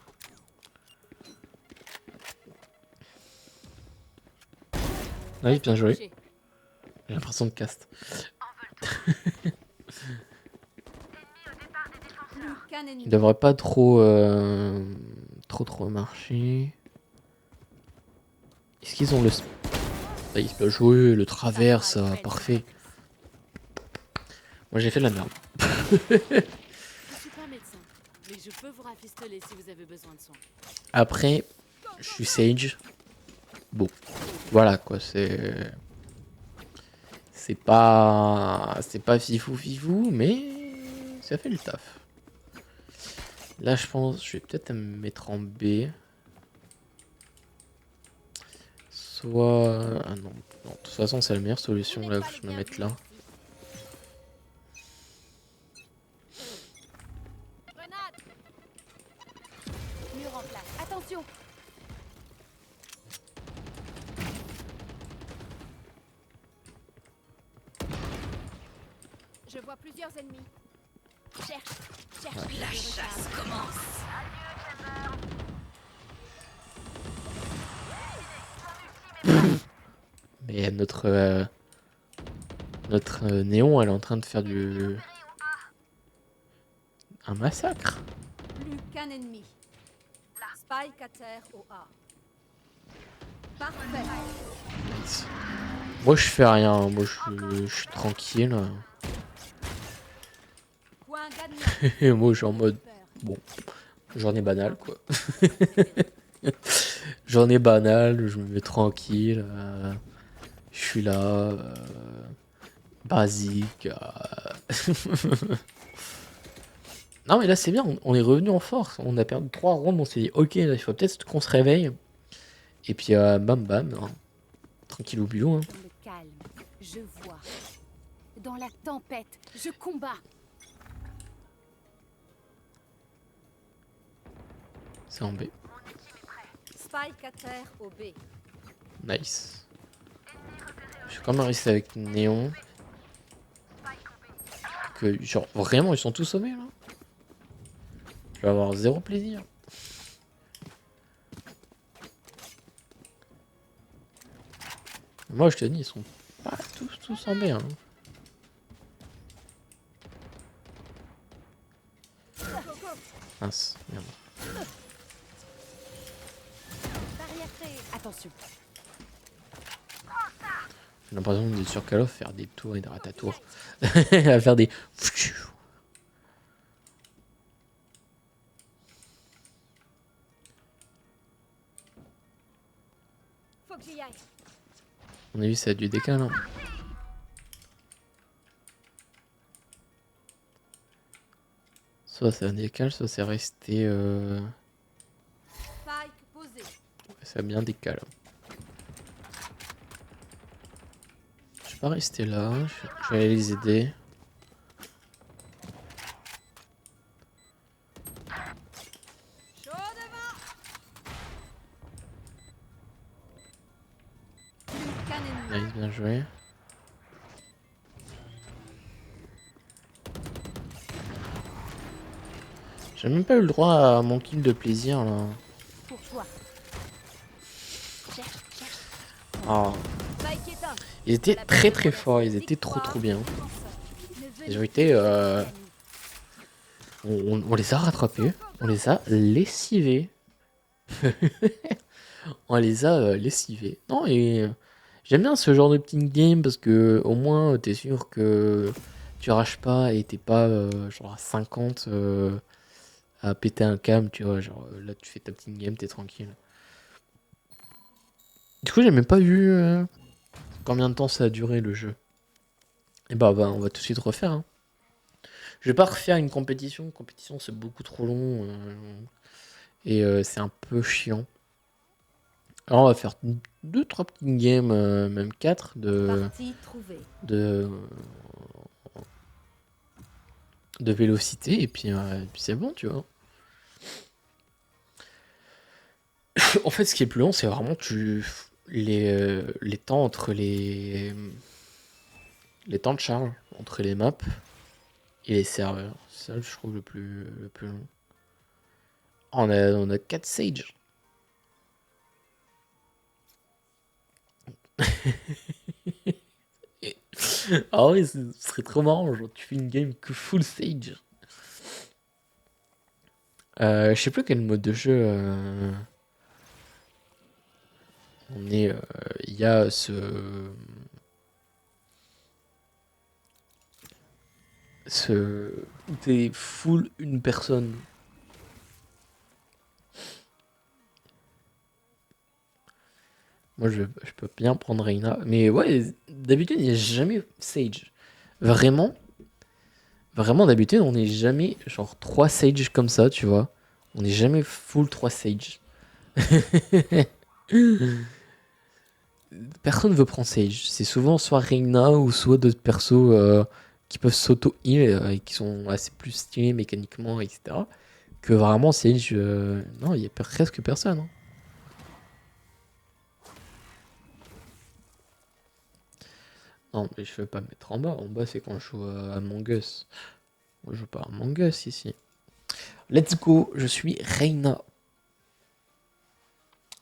Oui, bien joué. Touché. J'ai l'impression de cast. Plus qu'un ennemi. Il devrait pas trop trop marcher. Est-ce qu'ils ont le... Ah, il peut jouer le travers, ça, parfait. Moi j'ai fait de la merde. Je suis pas médecin, mais je peux vous rafistoler si vous avez besoin de soins. Après, je suis Sage. Bon, voilà quoi, c'est... C'est pas fifou, mais ça fait le taf. Là, je pense, je vais peut-être me mettre en B. Soit... Ah non, non, de toute façon, c'est la meilleure solution là que je me mette là. Grenade. Mur en place. Attention. Je vois plusieurs ennemis. Cherche. La chasse commence. Mais notre Néon, elle est en train de faire un massacre. Plus qu'un ennemi. Spike à terre au A. Parfait. Moi, je fais rien. Moi, je suis tranquille. Point gagnant. Et moi, je suis en mode... Bon, journée banale, quoi. Journée banale, je me mets tranquille. Je suis là. Basique. Non, mais là, c'est bien. On est revenu en force. On a perdu 3 rounds. On s'est dit, ok, là, il faut peut-être qu'on se réveille. Et puis, bam, bam. Hein. Tranquille au bulot. Hein. Dans le calme, je vois. Dans la tempête, je combats. C'est en B. Spike à terre au B. Nice. Je vais quand même rester avec Néon. Que, genre, vraiment, ils sont tous sauvés, là. Je vais avoir zéro plaisir. Moi, je te dis, ils sont pas tous en B, hein. Mince, merde. Barrière créée. Attention. J'ai l'impression d'être sur Call of, faire des tours et des ratatours. À faire des... Faut que j'y aille. On a vu, ça a du décal, hein. Soit c'est un décal, soit c'est resté... Spike posé. Ça a bien décal. Je vais pas rester là, je vais aller les aider. Chaud devant. Plus qu'un ennemi. Nice, bien joué. J'ai même pas eu le droit à mon kill de plaisir là. Pour toi. Cherche. Ah, Spike éteint. ils étaient très forts, ils étaient trop bien. Ils ont été... On les a rattrapés, on les a lessivés. On les a lessivés. Non, et j'aime bien ce genre de petit game parce que au moins t'es sûr que tu rages pas et t'es pas genre à 50 à péter un câble, tu vois. Genre là, tu fais ta petite game, t'es tranquille. Du coup, j'ai même pas vu combien de temps ça a duré le jeu. Et bah, on va tout de suite refaire. Hein. Je vais pas refaire une compétition. Une compétition, c'est beaucoup trop long. Et c'est un peu chiant. Alors, on va faire 2-3 petites games, même 4 Partie trouvée. de, de vélocité. Et puis c'est bon, tu vois. En fait, ce qui est plus long, c'est vraiment les temps entre les temps de charge entre les maps et les serveurs. C'est ça, je trouve, le plus long. Oh, on a 4 Sage. Ah oui, ce serait trop marrant. Genre, tu fais une game que full Sage. Je sais plus quel mode de jeu on est. Il y a où t'es full une personne. Moi, je peux bien prendre Reyna. Mais ouais, d'habitude, il n'y a jamais Sage. Vraiment, d'habitude, on n'est jamais genre 3 Sage comme ça, tu vois. On n'est jamais full 3 Sage. Personne veut prendre Sage. C'est souvent soit Reyna ou soit d'autres persos qui peuvent s'auto-heal et qui sont assez plus stylés mécaniquement, etc. Que vraiment Sage. Non, il n'y a presque personne. Hein. Non, mais je vais pas me mettre en bas. En bas, c'est quand je joue à Among Us. Moi, je joue pas à Among Us ici. Let's go, je suis Reyna.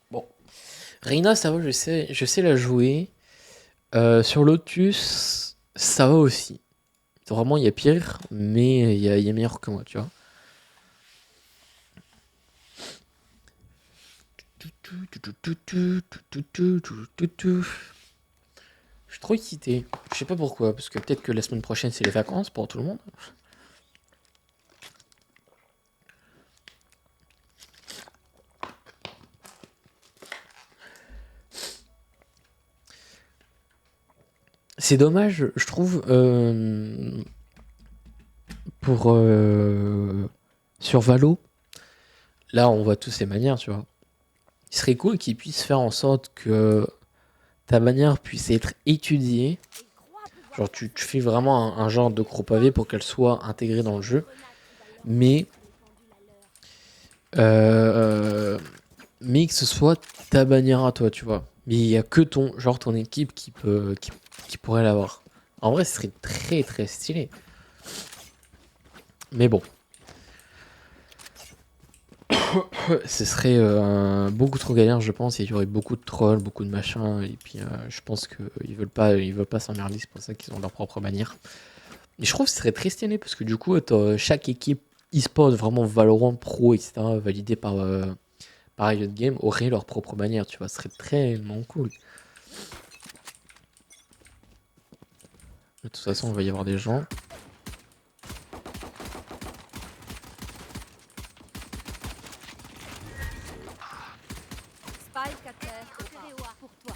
Bon. Reyna, ça va, je sais la jouer. Sur Lotus, ça va aussi. Vraiment, il y a pire, mais il y a meilleur que moi, tu vois. Je suis trop excité. Je sais pas pourquoi, parce que peut-être que la semaine prochaine, c'est les vacances pour tout le monde. C'est dommage, je trouve, pour sur Valo. Là, on voit tous ces manières, tu vois. Il serait cool qu'ils puissent faire en sorte que ta manière puisse être étudiée. Genre, tu fais vraiment un genre de gros pavé pour qu'elle soit intégrée dans le jeu. Mais que ce soit ta bannière à toi, tu vois. Mais il n'y a que ton équipe qui pourrait l'avoir. En vrai, ce serait très très stylé. Mais bon. Ce serait beaucoup trop galère, je pense. Il y aurait beaucoup de trolls, beaucoup de machins. Et puis, je pense qu'ils veulent pas s'emmerder. C'est pour ça qu'ils ont leur propre bannière. Et je trouve que ce serait très stylé parce que du coup, chaque équipe e-sport, vraiment Valorant, Pro, etc., validée par Riot Games, aurait leur propre bannière. Tu vois, ce serait tellement cool. De toute façon, il va y avoir des gens. Spike à terre, pour toi.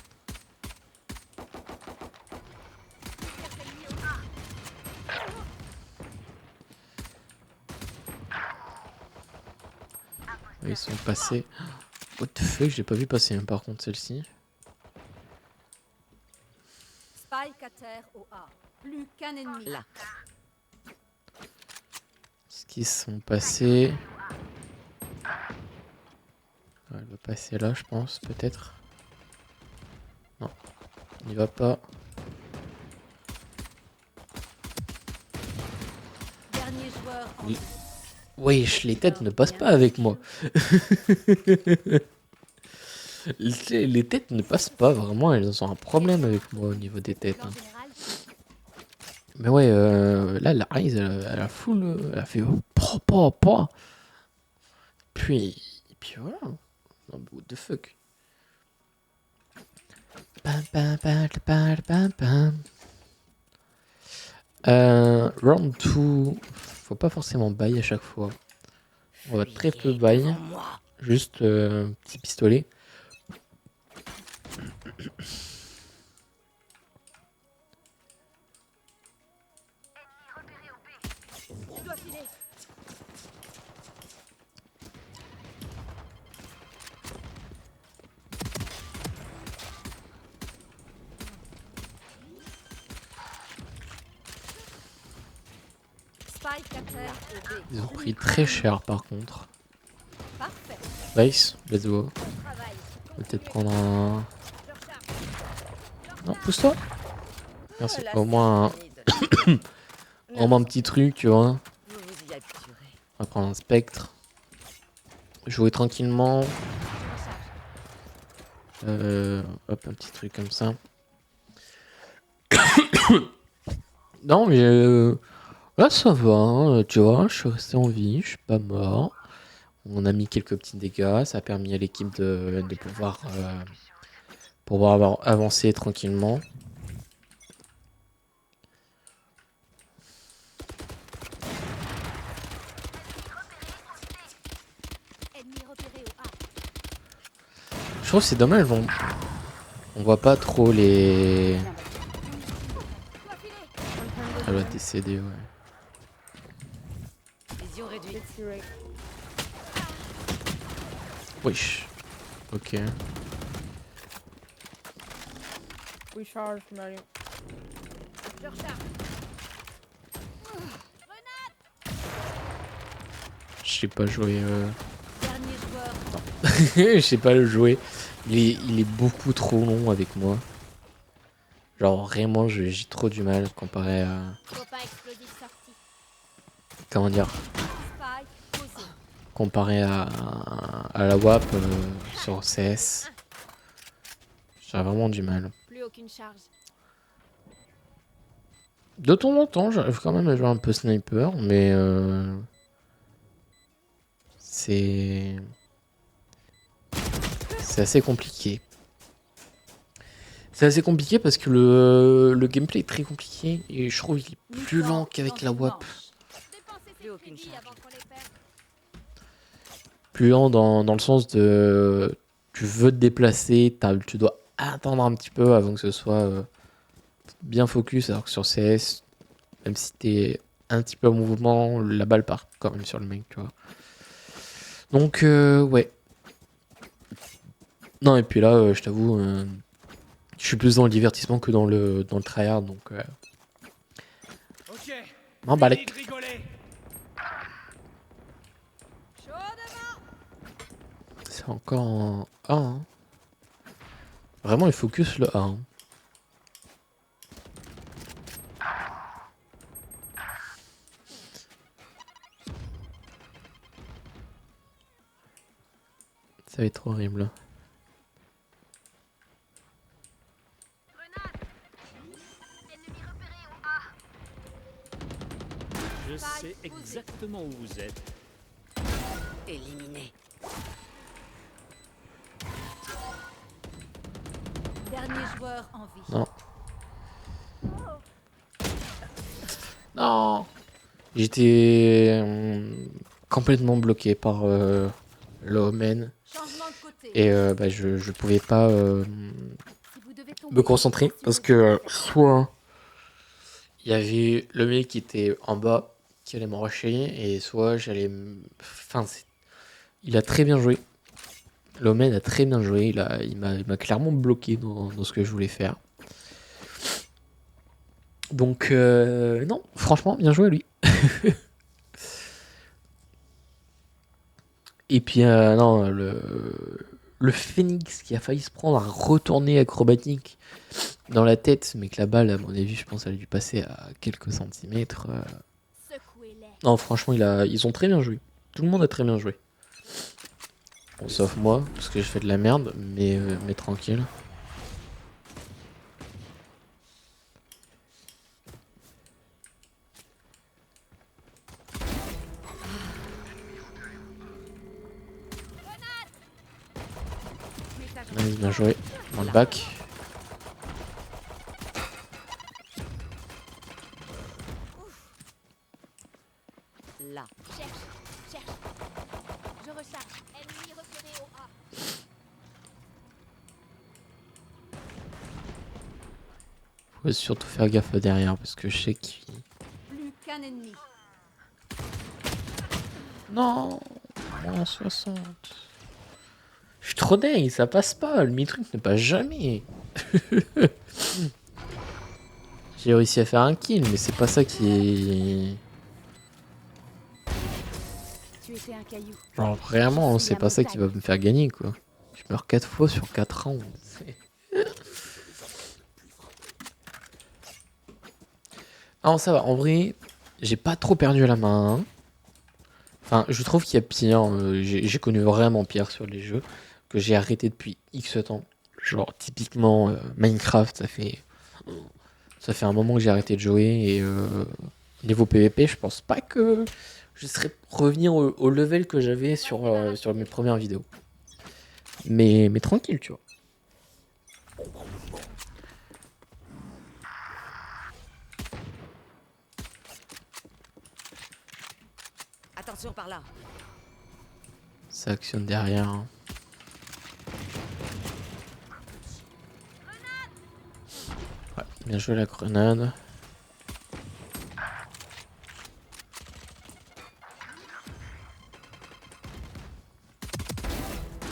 Ils sont passés. What the fuck, j'ai pas vu passer par contre celle-ci. Spike à terre au A. Plus qu'un ennemi. Là. Est-ce qu'ils sont passés? Elle va passer là, je pense, peut-être. Non, il n'y va pas. Dernier joueur. Oui. Wesh, les têtes ne passent pas avec moi. Les têtes ne passent pas, vraiment, elles ont un problème avec moi au niveau des têtes. Hein. Mais ouais, là, la Ryze, elle a full, elle a fait pas. Puis voilà. Non, mais what the fuck. Round 2, faut pas forcément bail à chaque fois. On va très peu bail. Juste petit pistolet. Je dois filer. Spike à terre au B. Ils ont pris très cher par contre. Parfait. Nice, let's go. Travail. On va peut-être prendre un... Je recharge. Non, pousse-toi. Merci. Au moins un petit truc, tu vois. Vous vous y habituerez. On va prendre un spectre. Jouer tranquillement. Hop, un petit truc comme ça. Non, mais là, ça va. Hein, tu vois, je suis resté en vie. Je suis pas mort. On a mis quelques petits dégâts. Ça a permis à l'équipe de pouvoir avancer tranquillement. Ennemi repéré au A. Je trouve que c'est dommage. On voit pas trop les... Je dois filer. Elle doit décéder, ouais. Vision réduite. Wesh. Ok. Oui, charge, Mario. Je recharge. Je sais pas jouer. Dernier joueur. Je sais pas le jouer. Il est beaucoup trop long avec moi. Genre vraiment, j'ai trop du mal comparé à... Copain explosif sorti. Comment dire? Spike posé. Comparé à la WAP sur CS. J'ai vraiment du mal. Plus aucune charge. De temps en temps, j'arrive quand même à jouer un peu sniper, mais c'est assez compliqué. C'est assez compliqué parce que le gameplay est très compliqué et je trouve qu'il est plus lent qu'avec la WAP. Dépensez Plus ces aucune crédits charge. avant qu'on les perde. Plus lent dans le sens de tu veux te déplacer, tu dois attendre un petit peu avant que ce soit bien focus, alors que sur CS, même si t'es un petit peu en mouvement, la balle part quand même sur le mec, tu vois. Donc ouais. Non, et puis là, je t'avoue, je suis plus dans le divertissement que dans le tryhard, donc Ok. non, bah, Fini de rigoler. Chaud devant. c'est encore en A. Hein. Vraiment, il focus le A. Hein. Ça va être horrible. Je sais exactement où vous êtes. Éliminé. Dernier joueur en vie. Non. Non. J'étais complètement bloqué par l'Omen Changement de côté. et bah, je pouvais pas Si vous devez tomber, me concentrer parce que soit il y avait le mec qui était en bas qui allait me rusher et soit j'allais enfin il a très bien joué. L'Omen a très bien joué, il m'a clairement bloqué dans ce que je voulais faire. Donc non, franchement, bien joué à lui. Et puis non, le Phoenix qui a failli se prendre un retourné acrobatique dans la tête, mais que la balle, à mon avis, je pense, elle a dû passer à quelques centimètres. secouez-les. Non, franchement, ils ont très bien joué. Tout le monde a très bien joué. Bon, sauf moi, parce que j'ai fait de la merde, mais tranquille. Nice, bien joué. Dans le bac. Faut surtout faire gaffe derrière parce que je sais qu'il... Plus qu'un ennemi. Non, moins 60. Je suis trop dingue, ça passe pas. Le mi-truc ne passe jamais. J'ai réussi à faire un kill, mais c'est pas ça qui est... Tu étais un caillou. Genre vraiment, c'est pas ça qui va me faire gagner quoi. Je meurs 4 fois sur 4 rounds. Non, ça va, en vrai, j'ai pas trop perdu la main. Enfin, je trouve qu'il y a pire. J'ai connu vraiment pire sur les jeux que j'ai arrêté depuis X temps. Genre, typiquement, Minecraft, ça fait un moment que j'ai arrêté de jouer. Et niveau PVP, je pense pas que je serais revenir au level que j'avais sur mes premières vidéos. Mais tranquille, tu vois. Attention par là. Ça actionne derrière. Hein. Ouais, bien joué la grenade.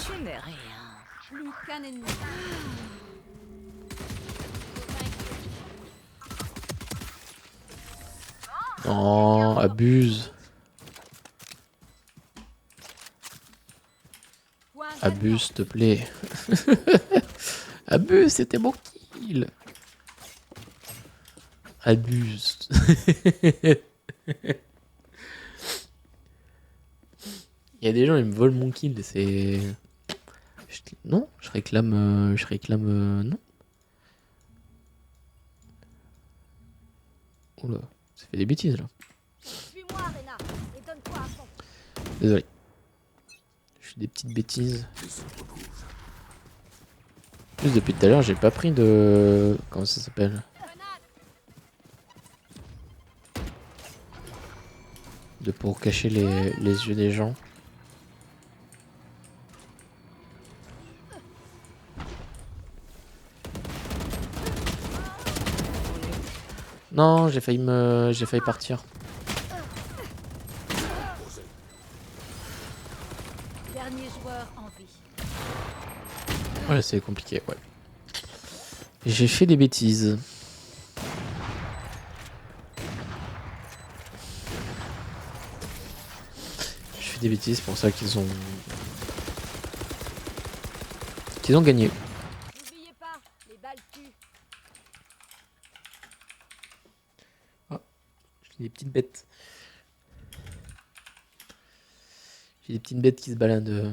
Tu n'es rien. Plus qu'un ennemi. Non, abuse. Point Abuse, s'il te plaît. Abuse, c'était mon kill. Abuse. Il y a des gens, ils me volent mon kill. C'est. Non, je réclame. Non. Oula, ça fait des bêtises là. Suis-moi, Arena, et donne-toi à fond. Désolé. Je fais des petites bêtises. En plus, depuis tout à l'heure, j'ai pas pris de. Comment ça s'appelle? Pour cacher les yeux des gens. Non, j'ai failli partir. Dernier joueur en vie. Ouais, c'est compliqué, ouais. J'ai fait des bêtises. J'ai fait des bêtises, c'est pour ça qu'ils ont gagné. N'oubliez pas, les balles tuent. J'ai des petites bêtes. J'ai des petites bêtes qui se baladent.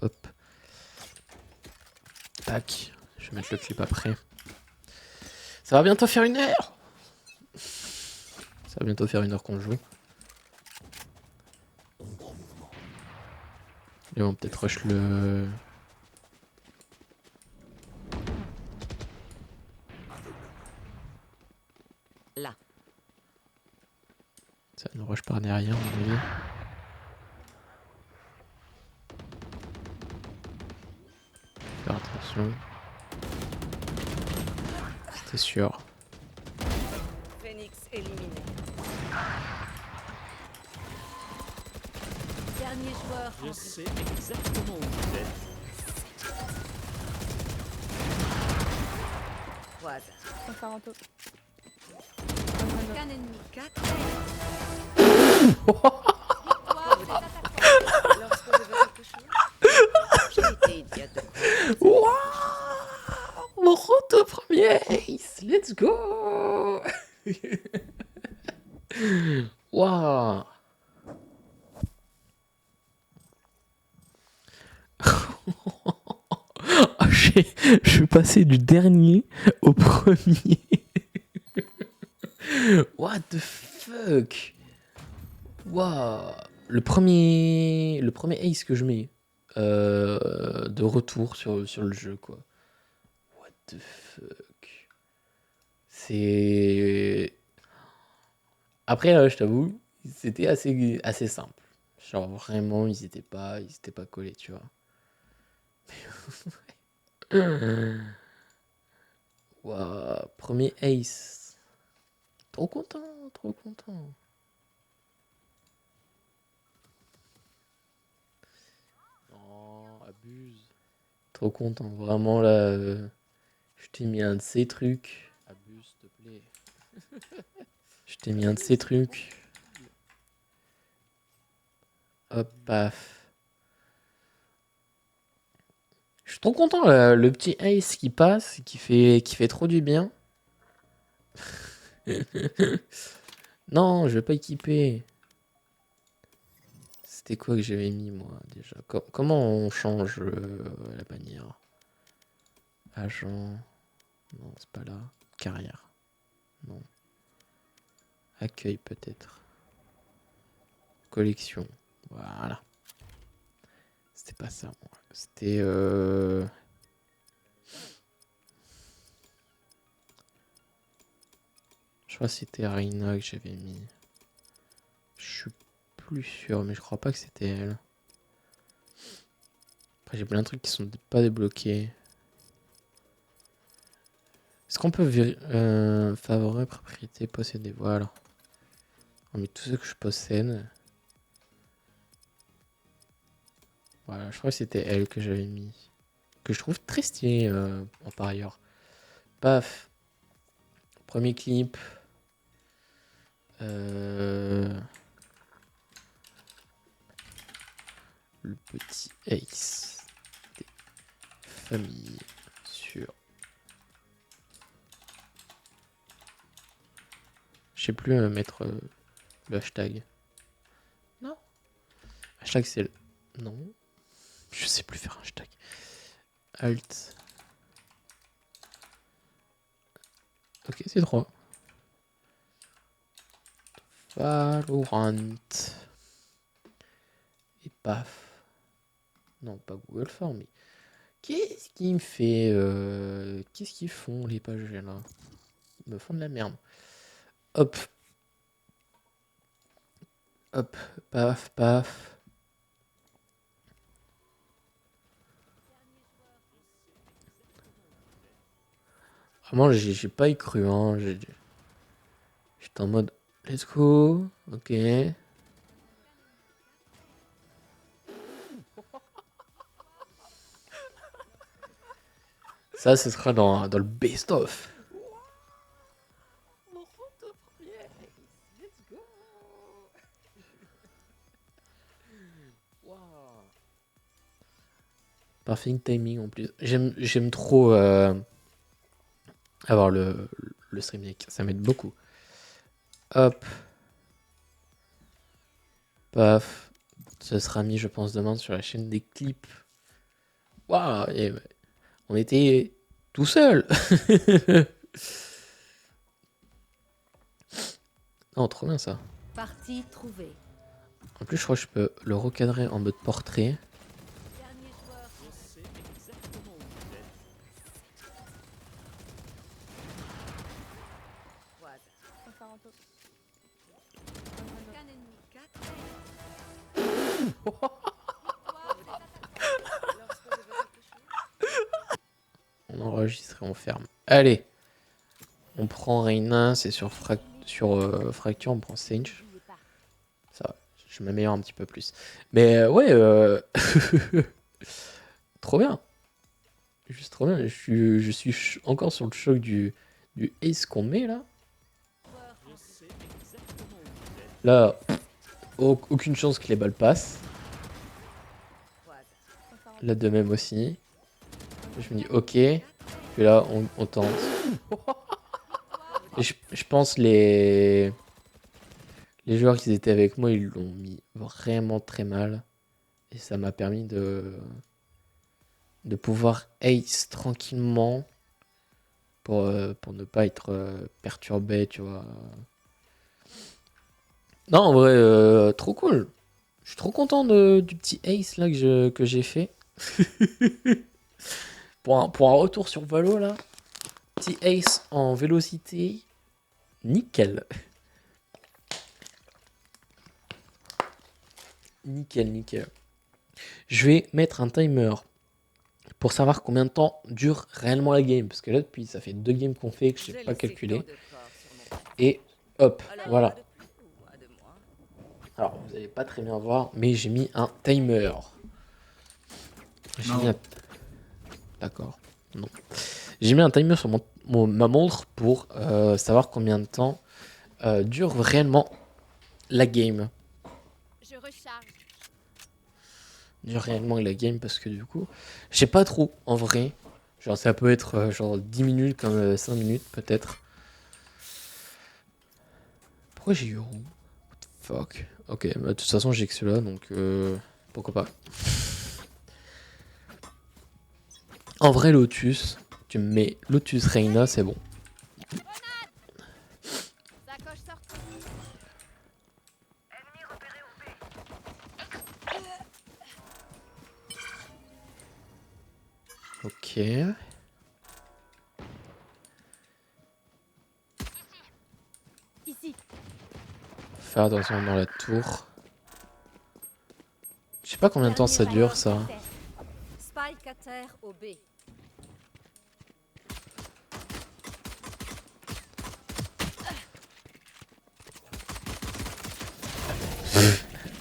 Hop. Tac. Je vais mettre le clip après. Ça va bientôt faire 1 heure. Ça va bientôt faire 1 heure qu'on joue. Et on peut-être rush le... Là. Ça nous rush par derrière, à mon avis. Faire attention. C'était sûr. Phoenix éliminé. Dernier joueur en Je vie. sais exactement où vous êtes. Croise. On fait un râteau. Plus qu'un ennemi. 4. Victoire des attaquants. Lorsque je veux quelque chose, j'ai été idiote de croire. Waouh, mon retour premier ace, let's go. Waouh. Je suis passé du dernier au premier. What the fuck. Waouh. Le premier ace que je mets de retour sur le jeu, quoi. What the fuck. C'est... Après, je t'avoue, c'était assez simple. Genre vraiment, ils étaient pas collés, tu vois. Waouh, premier ace. Trop content, trop content. Oh, abuse. Trop content, vraiment là. Je t'ai mis un de ces trucs. Abuse, s'il te plaît. Je t'ai mis un de ces trucs. Hop, paf. Je suis trop content, là, le petit ace qui passe, qui fait trop du bien. Non, je vais pas équiper. C'était quoi que j'avais mis, moi, déjà? Comment on change la bannière? Agent. Non, c'est pas là. Carrière. Non. Accueil, peut-être. Collection. Voilà. C'était pas ça, moi. C'était... Je crois que c'était Reina que j'avais mis. Je suis plus sûr, mais je crois pas que c'était elle. Après, j'ai plein de trucs qui sont pas débloqués. Est-ce qu'on peut favoriser propriété possédée? Voilà. On met tout ce que je possède. Voilà, je crois que c'était elle que j'avais mis. Que je trouve très stylé en par ailleurs. Paf. Premier clip. Le petit ace des familles sur... Je sais plus mettre le hashtag. Non. Hashtag c'est le... Non. Je sais plus faire un hashtag. Alt. Ok, c'est 3. Valorant. Et paf. Non, pas Google Form, mais... Qu'est-ce qui me fait... Qu'est-ce qu'ils font, les pages là? Ils me font de la merde. Hop. Hop. Paf, paf. Vraiment, j'ai pas y cru, hein. J'étais en mode... Let's go. Ok. Ça, ce sera dans le best-of. Parfait timing en plus. J'aime trop avoir le stream deck. Ça m'aide beaucoup. Hop. Paf. Ce sera mis, je pense, demain sur la chaîne des clips. Waouh. Et on était tout seul. Non, trop bien ça. Partie trouvée. En plus, je crois que je peux le recadrer en mode portrait. Dernier joueur. Je sais exactement où vous êtes. Croise. On va faire un peu. Aucun ennemi. 4. On enregistre et on ferme. Allez. On prend Reina, c'est sur Fracture, on prend Sage. N'oubliez pas. Ça va, je m'améliore un petit peu plus. Mais ouais, trop bien. Juste trop bien. Je suis encore sur le choc du ace qu'on met là. Je sais exactement où vous êtes. Là, aucune chance que les balles passent. Croise. On va faire un peu. Là de même aussi. Je me dis ok. Puis là, on tente. Et je pense les joueurs qui étaient avec moi, ils l'ont mis vraiment très mal. Et ça m'a permis de pouvoir ace tranquillement pour ne pas être perturbé, tu vois. Non, en vrai, trop cool. Je suis trop content du petit ace là que j'ai fait. pour un retour sur Valo là. Petit ace en vélocité. Nickel. Nickel, nickel. Je vais mettre un timer pour savoir combien de temps dure réellement la game. Parce que là, depuis, ça fait 2 games qu'on fait que je n'ai pas calculé. Et hop, voilà. Alors, vous n'allez pas très bien voir, mais j'ai mis un timer. J'ai mis un... D'accord. Non. J'ai mis un timer sur ma montre pour savoir combien de temps dure réellement la game. Je recharge. Dure réellement la game parce que du coup, je sais pas trop en vrai. Genre, ça peut être genre 10 minutes comme 5 minutes peut-être. Pourquoi j'ai eu roux? What the fuck? Ok, bah, de toute façon, j'ai que celui-là donc pourquoi pas. En vrai, Lotus, tu me mets Lotus Reina, c'est bon. Sacoche sortie. Ok. Ici. Faire attention dans la tour. Je sais pas combien de temps ça dure ça. Spike à terre au B.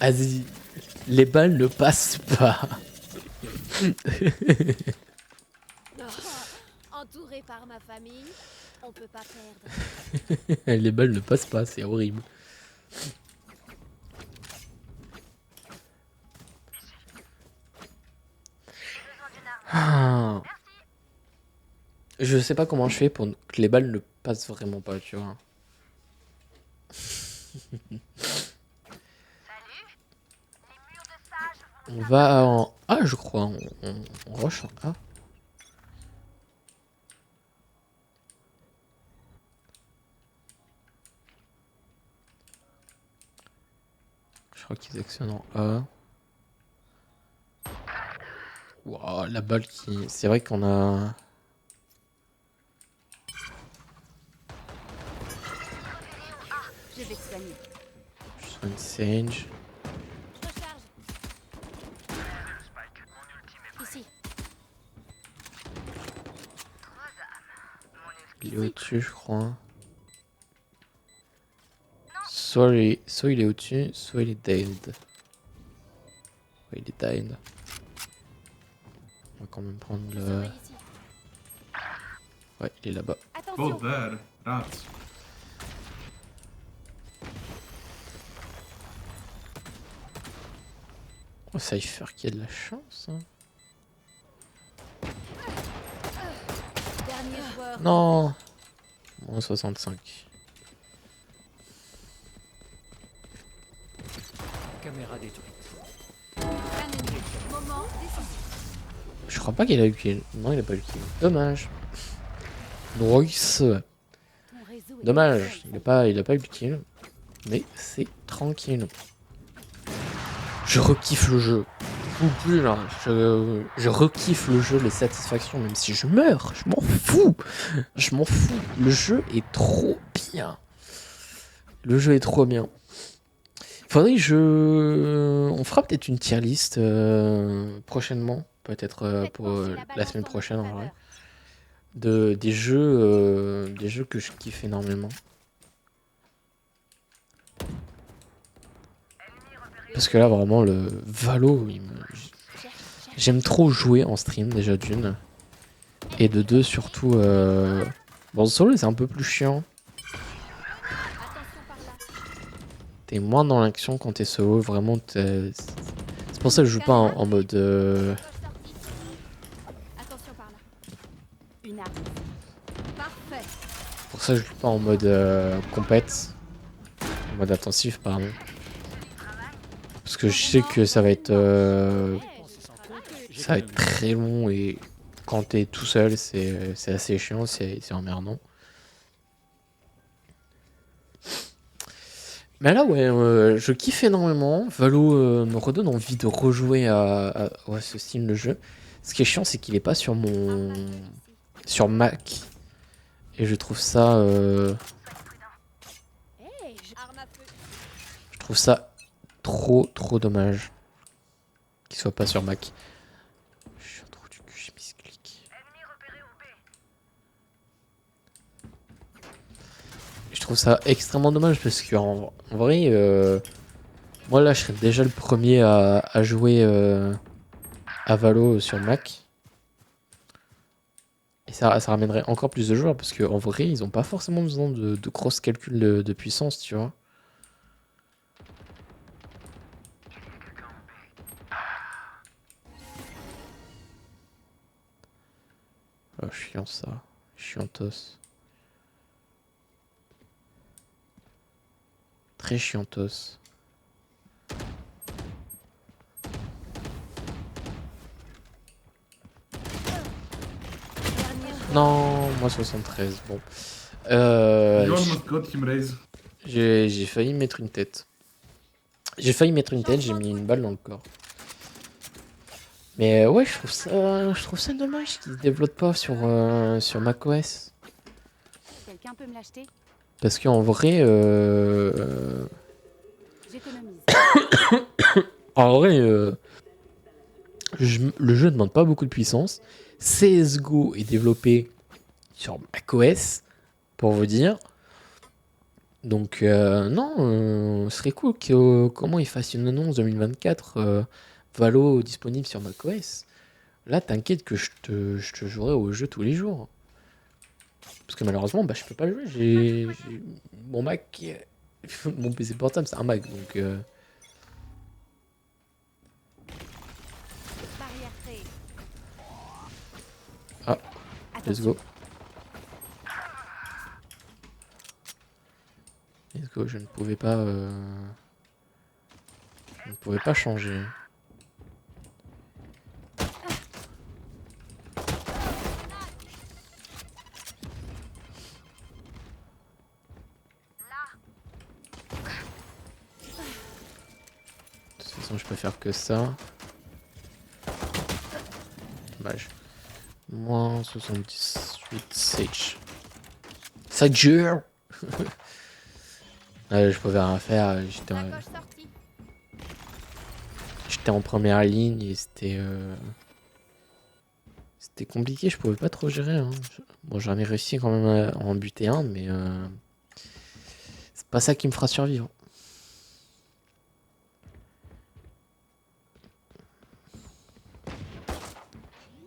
Vas-y, les balles ne passent pas. Entouré par ma famille, on peut pas perdre. Les balles ne passent pas, c'est horrible. Ah. Je sais pas comment je fais pour que les balles ne passent vraiment pas, tu vois. On va en A, je crois. On rush en A. Je crois qu'ils actionnent en A. Wow, la balle qui... C'est vrai qu'on a... Je vais te soigner. Je soigne Sage. Je recharge. Ici. Il est au-dessus, je crois. Soit il est au-dessus, soit il est dead. Ouais, il est dead. On va quand même prendre Je le... surveille ici. Ouais, il est là-bas. Attention. there. Rats. Oh, Cypher qui a de la chance. Hein. Dernier joueur. Non. Moins 65. Caméra détruite. Moment décisif. Je crois pas qu'il a eu kill. Non, il a pas eu kill. Dommage. Noise. Ton réseau est Dommage. Il a pas eu kill. Mais c'est tranquille. Je rekiffe le jeu. Je peux plus là. Je rekiffe le jeu, les satisfactions, même si je meurs. Je m'en fous. Je m'en fous. Le jeu est trop bien. Le jeu est trop bien. Faudrait que on fera peut-être une tier list prochainement. Peut-être Faites pour pencher la la balance semaine en prochaine en notre vrai. faveur. Des jeux que je kiffe énormément. Parce que là vraiment le Valo, j'aime trop jouer en stream déjà d'une. Et de deux surtout bon solo c'est un peu plus chiant. Attention par là. T'es moins dans l'action quand t'es solo, vraiment c'est pour ça que je joue pas en mode Attention par là. Une arme. Parfait. pour ça que je joue pas en mode compète. En mode intensif pardon. Parce que je sais que ça va être très long et quand t'es tout seul c'est assez chiant, c'est emmerdant. Mais là ouais, je kiffe énormément. Valo me redonne envie de rejouer à ce style de jeu. Ce qui est chiant c'est qu'il est pas sur sur Mac. Et je trouve ça Hey, arme à feu. je trouve ça trop dommage. qu'il soit pas sur Mac. Je suis un trou du cul, j'ai mis ce clic. Je trouve ça extrêmement dommage parce que en vrai, moi là je serais déjà le premier à jouer à Valo sur Mac. Et ça ramènerait encore plus de joueurs parce qu'en vrai, ils ont pas forcément besoin de grosses calculs de puissance, tu vois. Oh, chiant ça. Chiantos. Très chiantos. Non, moi 73, bon. J'ai failli mettre une tête. J'ai mis une balle dans le corps. Mais ouais, je trouve ça dommage qu'ils se développent pas sur macOS. Quelqu'un peut me l'acheter? Parce qu'en vrai, J'économise. le jeu ne demande pas beaucoup de puissance. CSGO est développé sur macOS, pour vous dire. Donc, non, ce serait cool comment ils fassent une annonce 2024 Valo disponible sur macOS. Là, t'inquiète que je te jouerai au jeu tous les jours. Parce que malheureusement, bah, je peux pas le jouer. J'ai mon Mac, mon PC portable, c'est un Mac, donc. Barrière créée. Ah, let's go. Let's go, je ne pouvais pas changer. De toute façon, je peux faire que ça. Dommage. Moins 78 Sage. Sager. Je pouvais rien faire. Sacoche sortie. J'étais en première ligne et c'était compliqué. Je pouvais pas trop gérer. Hein. Bon, j'en ai réussi quand même à en buter un, mais c'est pas ça qui me fera survivre.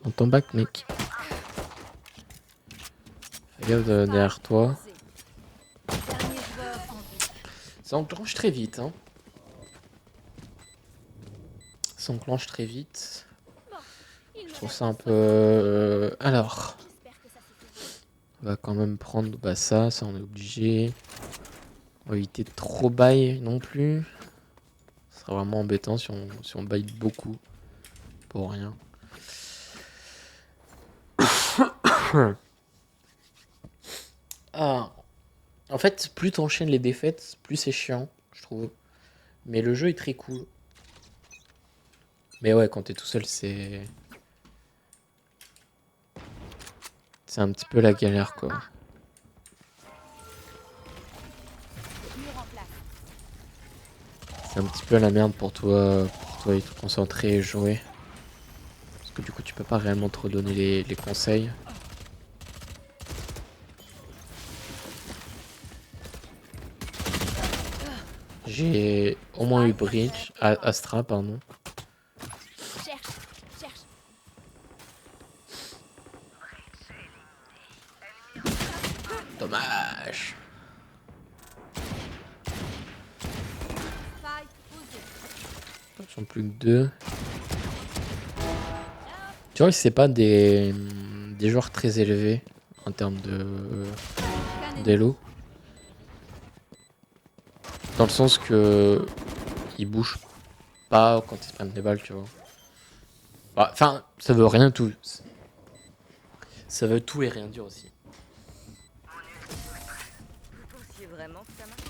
On tombe back, mec. Fais gaffe derrière toi. Dernier joueur en vie. Ça enclenche très vite. Hein. Ça enclenche très vite. Je trouve ça un peu... Alors, J'espère que ça suffit. on va quand même prendre ça on est obligé. On va éviter de trop bail non plus. Ce sera vraiment embêtant si on baille beaucoup. Pour rien. Ah. En fait, plus t'enchaînes les défaites, plus c'est chiant, je trouve. Mais le jeu est très cool. Mais ouais, quand t'es tout seul, c'est un petit peu la galère, quoi. Mur en place. C'est un petit peu la merde pour toi être concentré et jouer. Parce que du coup, tu peux pas réellement te redonner les conseils. J'ai au moins eu Bridge, Astra, pardon. Cherche. Dommage. Spike posé. Ils sont plus que 2. Tu vois que c'est pas des joueurs très élevés en termes d'élo. Dans le sens que ils bougent pas quand ils se prennent des balles, tu vois. Enfin, ça veut rien tout. Ça veut tout et rien dire aussi. Vous pensiez vraiment que ça marche?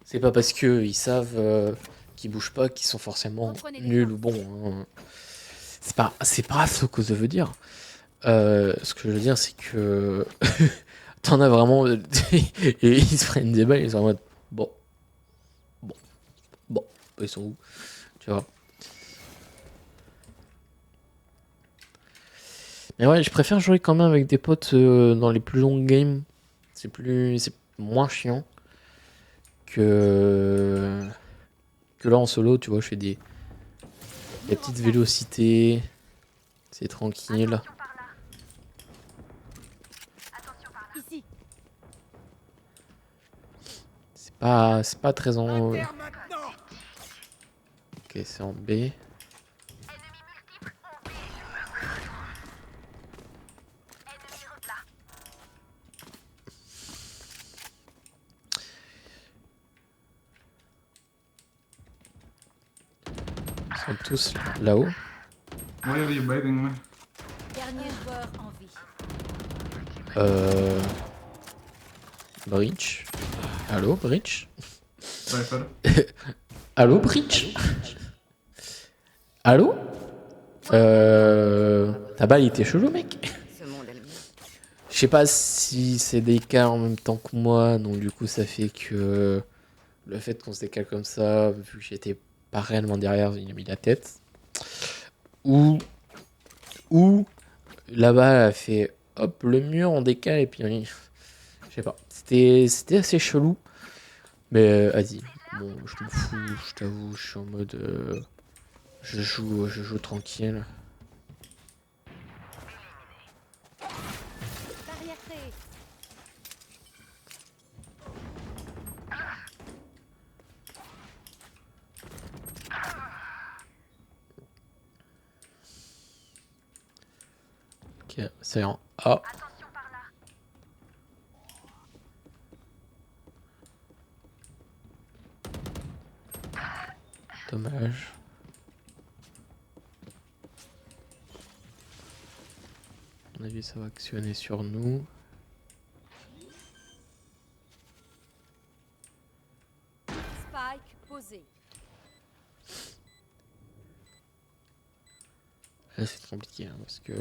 C'est pas parce que ils savent qu'ils bougent pas qu'ils sont forcément nuls ou bons. Hein. C'est pas ce que ça veut dire. Ce que je veux dire, c'est que t'en as vraiment et ils se prennent des balles, ils sont en mode bon, ils sont où, tu vois. Mais ouais, je préfère jouer quand même avec des potes dans les plus longues games. C'est moins chiant que là en solo, tu vois, je fais des petites vélocités. C'est tranquille. Ici. C'est pas très en. Ok, c'est en B. Ils sont tous là-haut. Why are you baiting me? Dernier joueur en vie. Breach. Allô, Breach? Cypher. Allô, Breach? Allô? Ta balle était chelou, mec. Ce monde est le mien. Je sais pas si c'est des cas en même temps que moi, donc du coup ça fait que le fait qu'on se décale comme ça, vu que j'étais pas réellement derrière, il a mis la tête. Ou là-bas elle a fait hop le mur on décale et puis je sais pas. C'était assez chelou. Mais vas-y, bon je m'en fous, je t'avoue, je suis en mode je joue tranquille. Barrière créée. Ok, c'est en A. Dommage. À mon avis, ça va actionner sur nous. Spike posé. Là, c'est compliqué hein, parce que.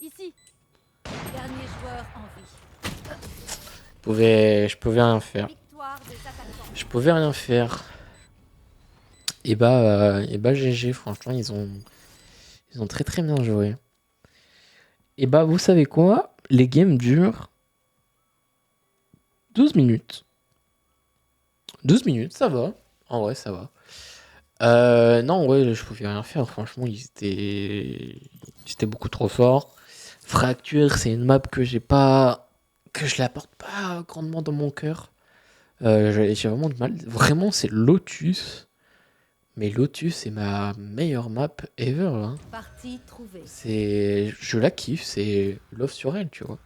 Ici. Dernier joueur en vie. Je pouvais rien faire. Victoire des attaquants. Je pouvais rien faire. Et bah GG, franchement, ils ont très très bien joué. Et bah, vous savez quoi? Les games durent 12 minutes. 12 minutes, ça va. En vrai, ça va. Non, ouais, je pouvais rien faire. Franchement, ils étaient beaucoup trop forts. Fracture, c'est une map que j'ai pas. Que je l'apporte pas grandement dans mon cœur. J'ai vraiment de mal. Vraiment, c'est Lotus. Mais Lotus, c'est ma meilleure map ever. Hein. Partie trouvée. Je la kiffe, c'est love sur elle, tu vois.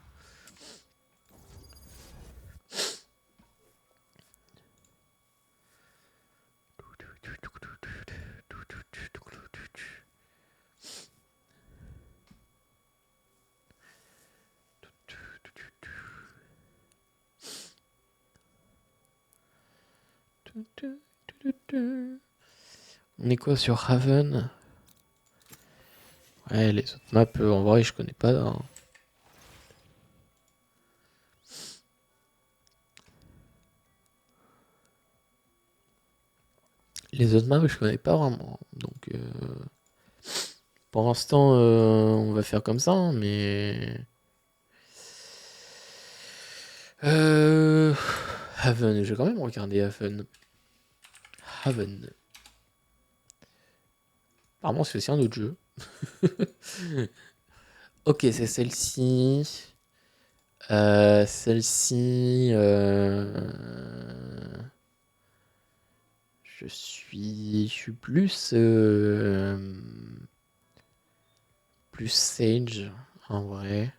On est quoi sur Haven? Ouais, les autres maps, en vrai, je connais pas. Hein. Les autres maps, je connais pas vraiment. Donc, pour l'instant, on va faire comme ça, hein, mais. Haven, je vais quand même regarder Haven. Haven. Apparemment, c'est aussi un autre jeu. Ok, c'est celle-ci. Celle-ci. Je suis plus. Plus Sage, en vrai.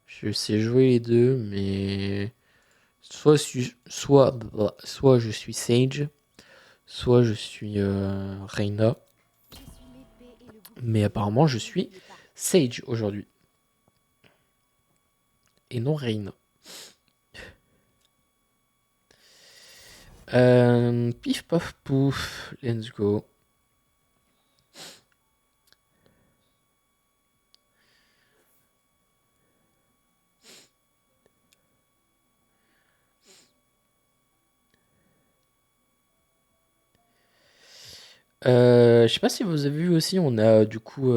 Je sais jouer les deux, mais. Soit je suis Sage, soit je suis Reyna. Je suis l'épée et le bouclier. Mais apparemment, je suis Sage aujourd'hui. Et non Reyna. Pif paf pouf, let's go. Je sais pas si vous avez vu aussi, on a du coup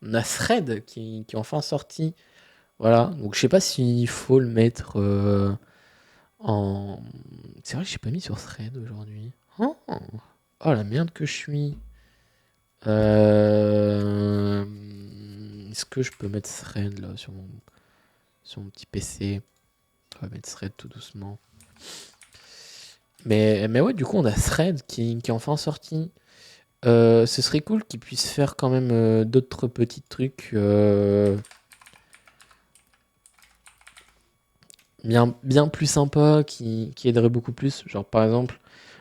on a Thread qui est enfin sorti. Voilà, donc je sais pas s'il faut le mettre en. C'est vrai que j'ai pas mis sur Thread aujourd'hui. Oh, oh la merde que je suis. Euh, Est-ce que je peux mettre Thread là sur mon petit PC? On va mettre Thread tout doucement. Mais ouais, du coup, on a Thread qui est enfin sorti. Ce serait cool qu'ils puissent faire quand même d'autres petits trucs bien plus sympas qui aideraient beaucoup plus. Genre, par exemple,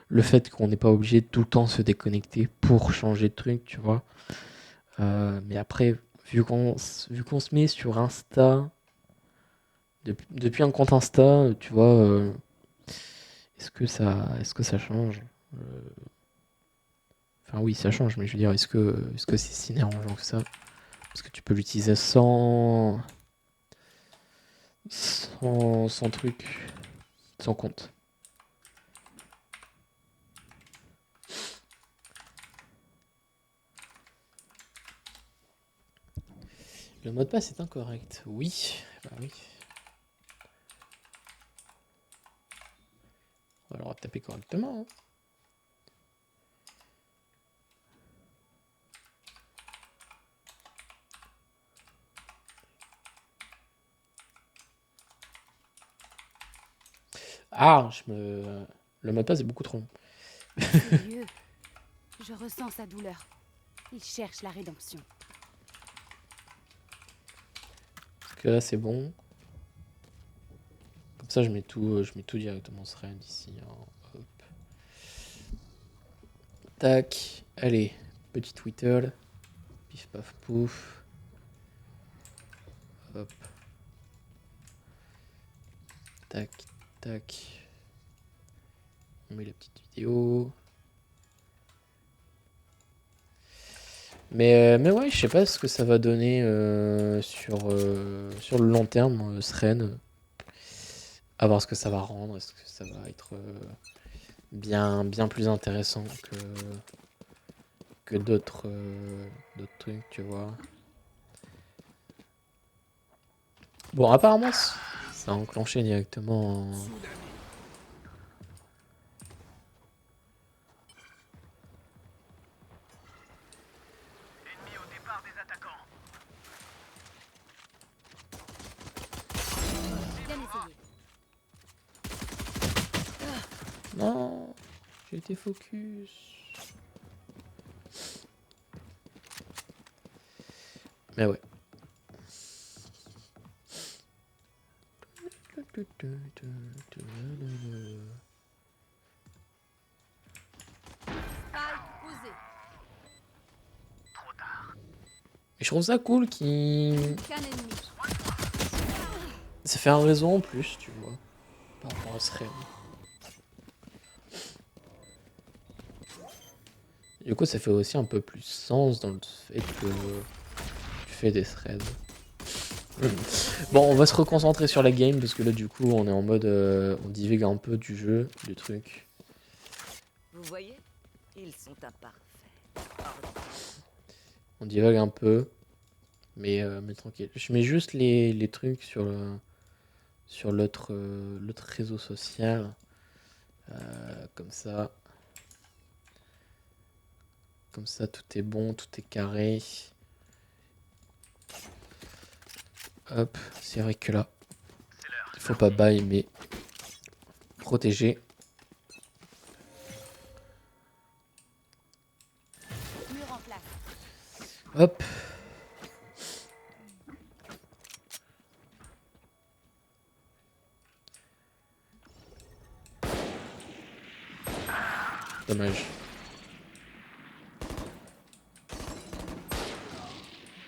le fait qu'on n'est pas obligé de tout le temps se déconnecter pour changer de truc, tu vois. Mais après, vu qu'on se met sur Insta, depuis un compte Insta, tu vois, est-ce que ça change? Euh, Enfin oui, ça change, mais je veux dire, est-ce que c'est si dérangeant que ça? Parce que tu peux l'utiliser sans truc, sans compte. Le mot de passe est incorrect. Oui, bah oui. On va le retaper correctement, hein. Ah, le mot de passe est beaucoup trop long. Sérieux, je ressens sa douleur. Il cherche la rédemption. Parce que là, c'est bon. Comme ça, je mets tout directement thread ici, hein. Hop. Tac. Allez, petit Twitter. Pif paf pouf. Hop. Tac, tac. On met la petite vidéo. Mais ouais, je sais pas ce que ça va donner sur le long terme, Thread. À voir ce que ça va rendre. Est-ce que ça va être bien plus intéressant que d'autres trucs, tu vois. Bon, apparemment, ça a enclenché directement. Bien essayé. Non, j'ai été focus. Mais ouais. Spike posé. Et je trouve ça cool qu'il. Qu'un ennemi. Ça fait un réseau en plus, tu vois. Par rapport à Thread. Du coup, ça fait aussi un peu plus sens dans le fait que tu fais des threads. Bon, on va se reconcentrer sur la game parce que là, du coup, on est en mode. On divague un peu du jeu, du truc. Vous voyez, ils sont imparfaits. On divague un peu. Mais tranquille. Je mets juste les trucs sur l'autre réseau social. Comme ça. Comme ça, tout est bon, tout est carré. Hop, c'est vrai que là, il faut pas bail, mais protéger. Mur en place. Hop. Dommage.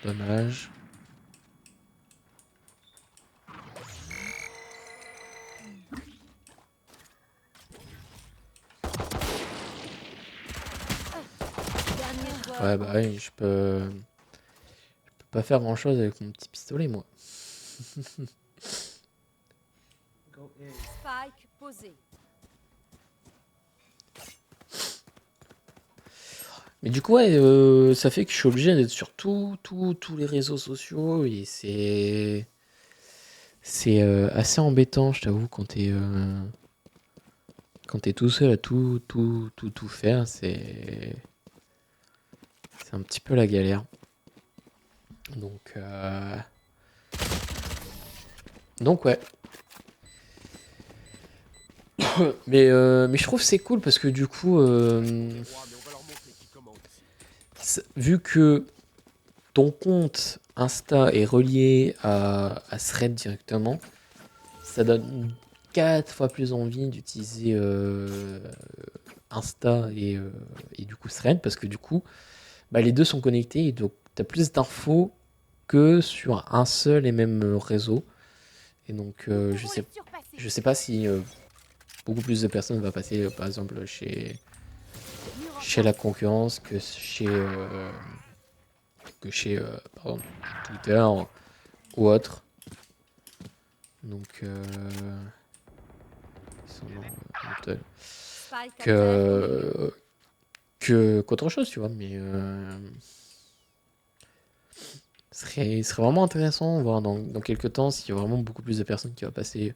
Dommage. Ouais, bah oui, je peux pas faire grand chose avec mon petit pistolet, moi. Spike posé. Mais du coup, ouais, ça fait que je suis obligé d'être sur tous les réseaux sociaux et c'est assez embêtant, je t'avoue, quand t'es tout seul à tout faire, c'est un petit peu la galère. Donc ouais. Mais je trouve que c'est cool parce que du coup, vu que ton compte Insta est relié à Thread directement, ça donne 4 fois plus envie d'utiliser Insta et du coup Thread parce que du coup, bah, les deux sont connectés et donc tu as plus d'infos que sur un seul et même réseau. Et donc, je sais pas si beaucoup plus de personnes vont passer, par exemple, chez la concurrence que chez par exemple, Twitter ou autre. Donc, ils sont Spike à terre. qu'autre chose, tu vois. Mais ce serait vraiment intéressant de voir dans quelques temps s'il y a vraiment beaucoup plus de personnes qui vont passer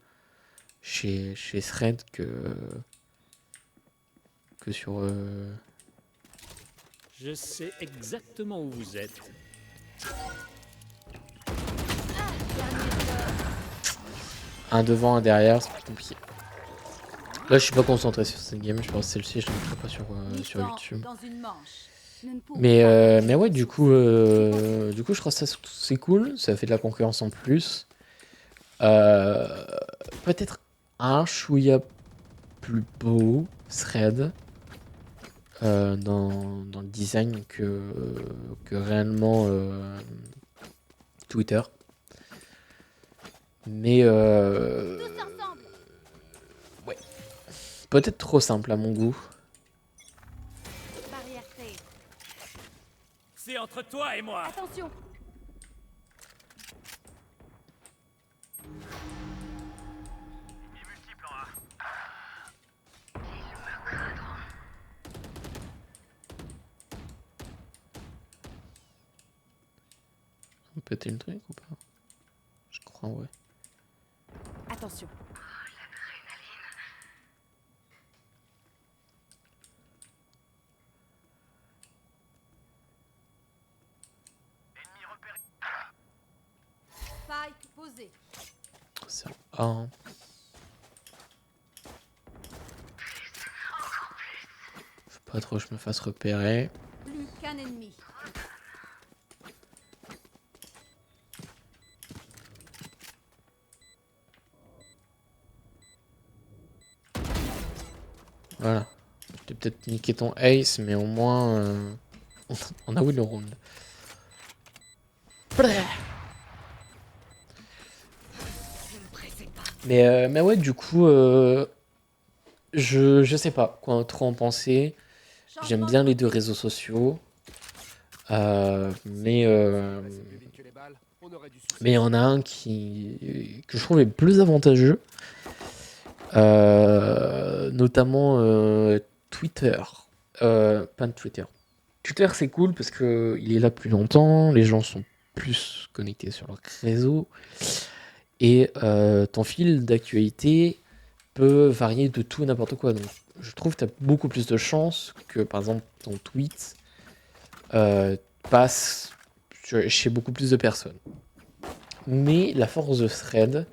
chez Thread que sur Je sais exactement où vous êtes. un devant, un derrière, c'est plus compliqué. Là, je suis pas concentré sur cette game, je pense que celle-ci, je ne mettrai pas sur YouTube. Dans une manche. Nous ne pouvons Mais ouais, du coup, je trouve ça c'est cool, ça fait de la concurrence en plus. Peut-être un chouïa plus beau, Thread, dans le design que réellement Twitter. Mais tous ensemble. ouais, peut-être trop simple à mon goût. Barrière créée. C'est entre toi et moi. Attention. On peut péter le truc ou pas? Je crois, ouais. Attention. Spike posé. C'est un. Faut pas trop que je me fasse repérer. Plus qu'un ennemi. Voilà. J'ai peut-être niqué ton ace, mais au moins on a win le round. Mais ouais, du coup, je sais pas quoi trop en penser. J'aime bien les deux réseaux sociaux. Mais il y en a un que je trouve est plus avantageux. Notamment Twitter. Pas de Twitter. Twitter, c'est cool parce que il est là plus longtemps, les gens sont plus connectés sur leur réseau et ton fil d'actualité peut varier de tout et n'importe quoi. Donc, je trouve que tu as beaucoup plus de chances que, par exemple, ton tweet passe chez beaucoup plus de personnes. Mais la force de Thread,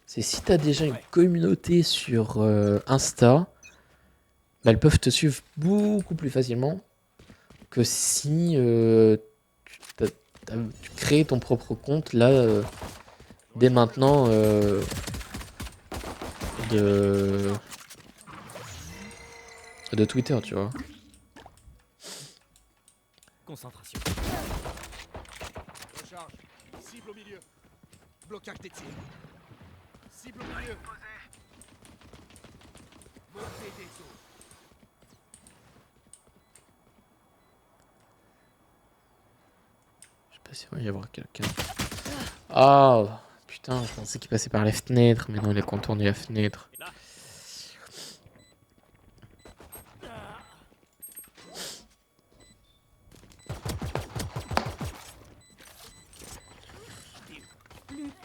c'est si tu as déjà une communauté sur Insta, bah, elles peuvent te suivre beaucoup plus facilement que si tu crées ton propre compte là dès maintenant de Twitter, tu vois. Concentration. Recharge. Cible au milieu. Blocage des tirs. Cible au milieu. Montée des eaux. Je sais pas s'il va y avoir quelqu'un. Ah putain, je pensais qu'il passait par les fenêtres, mais non, il a contourné la fenêtre.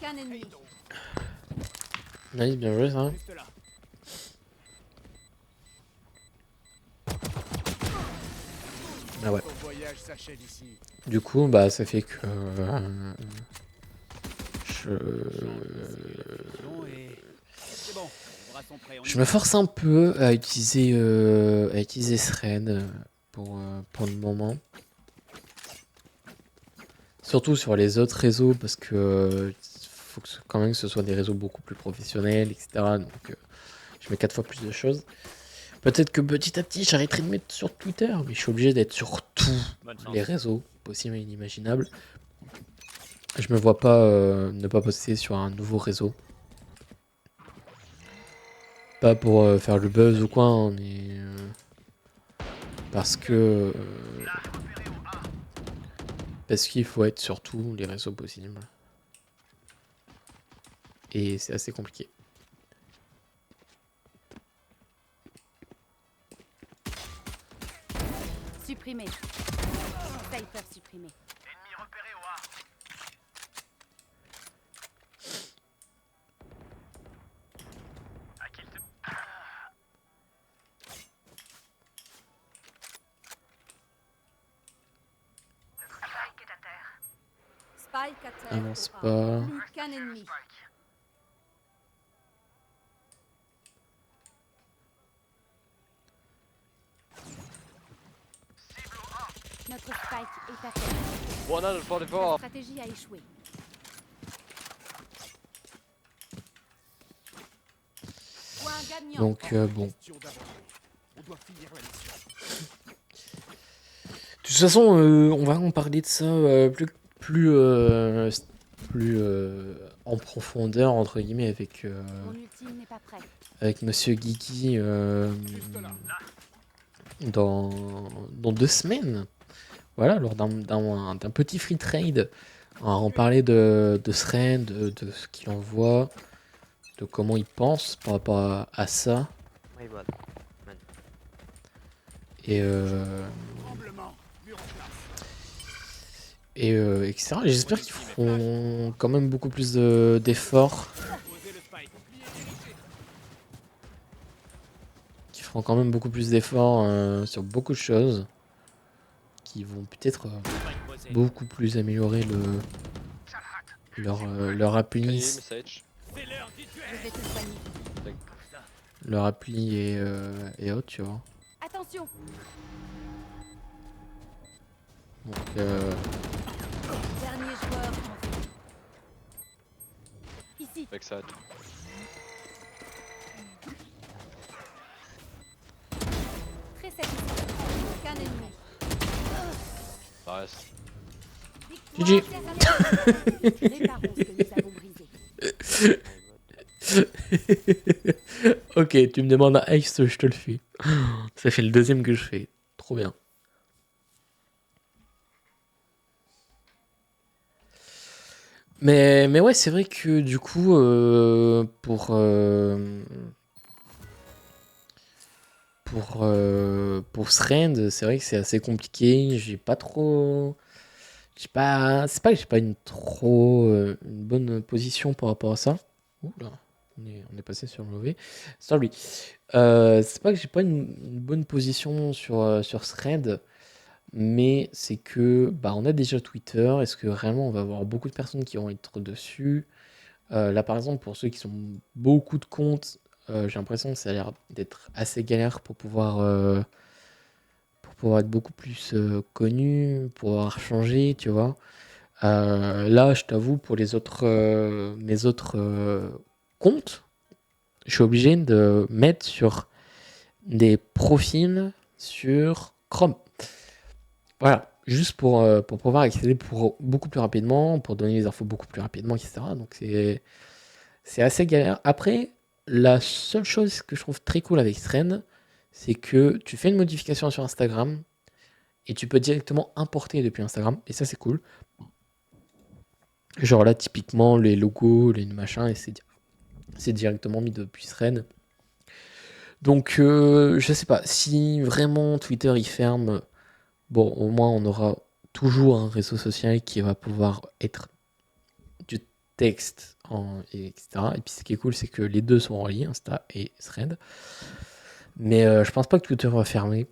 qu'un ennemi. Nice, bien joué ça. Juste là. Ah ouais. Ton voyage s'achève ici. Du coup, bah ça fait que je C'est bon. Les bras sont prêts, on y je me force un peu à utiliser Thread pour le moment. Surtout sur les autres réseaux parce que faut que quand même que ce soit des réseaux beaucoup plus professionnels, etc. Donc je mets 4 fois plus de choses. Peut-être que petit à petit j'arrêterai de mettre sur Twitter, mais je suis obligé d'être sur tous les réseaux possibles et inimaginables. Je me vois pas ne pas poster sur un nouveau réseau. Pas pour faire le buzz ou quoi, hein, mais parce qu'il faut être sur tous les réseaux possibles. Et c'est assez compliqué. Supprimé. Sniper supprimé. Spike à terre. Avance au A. pas. Plus qu'un ennemi. Notre spike est à terre. 144. La stratégie a échoué. Point gagnant. Donc bon. question d'avancer. On doit finir la mission. De toute façon, on va en parler de ça plus en profondeur entre guillemets Mon ultime n'est pas prêt. avec Monsieur Geeky Juste là. dans 2 semaines. Voilà, lors d'un petit free trade. On va en parler de Thread, de ce qu'il envoie, de comment il pense par rapport à ça. Et Tremblement. Mur en place. etc. J'espère qu'ils feront quand même beaucoup plus d'efforts. Posez le spike. Qu'ils feront quand même beaucoup plus d'efforts sur beaucoup de choses. Qui vont peut-être beaucoup plus améliorer leur appli. Message. Je vais te soigner. Leur appli et autres, tu vois. Attention. Donc, Dernier joueur en vie. Ici. Backside. Très satisfait. Qu'un ennemi. Nice. GG. Réparons ce que nous avons brisé. Ok, tu me demandes un Ace, je te le fais. Ça fait le 2e que je fais. Trop bien. Mais ouais, c'est vrai que du coup, pour Thread, c'est vrai que c'est assez compliqué. C'est pas que j'ai pas une bonne position par rapport à ça. Oula, on est passé sur le mauvais. Sorry. C'est pas que j'ai pas une bonne position sur Thread, mais c'est que bah on a déjà Twitter. Est-ce que réellement on va avoir beaucoup de personnes qui vont être dessus? Là par exemple pour ceux qui sont beaucoup de comptes, j'ai l'impression que ça a l'air d'être assez galère pour pouvoir être beaucoup plus connu, pour pouvoir changer, tu vois. Là, je t'avoue, pour mes autres comptes, je suis obligé de mettre sur des profils sur Chrome. Voilà, juste pour pouvoir accéder beaucoup plus rapidement, pour donner les infos beaucoup plus rapidement, etc. Donc c'est assez galère. Après, la seule chose que je trouve très cool avec Thread, c'est que tu fais une modification sur Instagram et tu peux directement importer depuis Instagram. Et ça, c'est cool. Genre là, typiquement, les logos, les machins, et c'est directement mis depuis Thread. Donc, je sais pas. Si vraiment Twitter il ferme, bon, au moins on aura toujours un réseau social qui va pouvoir être texte, etc. Et puis ce qui est cool, c'est que les deux sont reliés, Insta et Thread. Mais je pense pas que Twitter va fermer.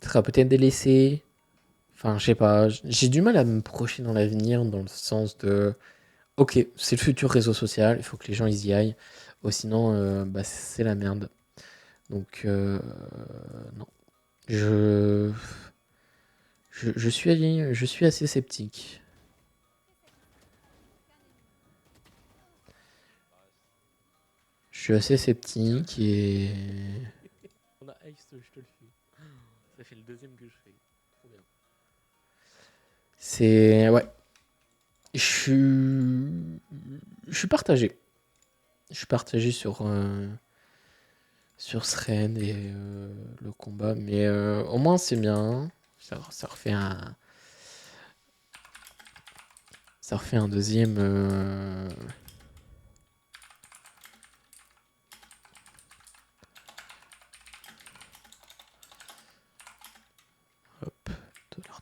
Ce sera peut-être délaissé. Enfin, je sais pas. J'ai du mal à me projeter dans l'avenir, dans le sens de... Ok, c'est le futur réseau social, il faut que les gens ils y aillent. Ou sinon, bah, c'est la merde. Donc, non. Je... je suis assez sceptique. Je suis assez sceptique et... On a Ice, je te le fais. Ça fait le deuxième que je fais. Trop bien. C'est... Ouais. Je suis partagé. Je suis partagé sur Sren et le combat. Mais au moins, c'est bien. Ça refait un... Ça refait un deuxième... Hop,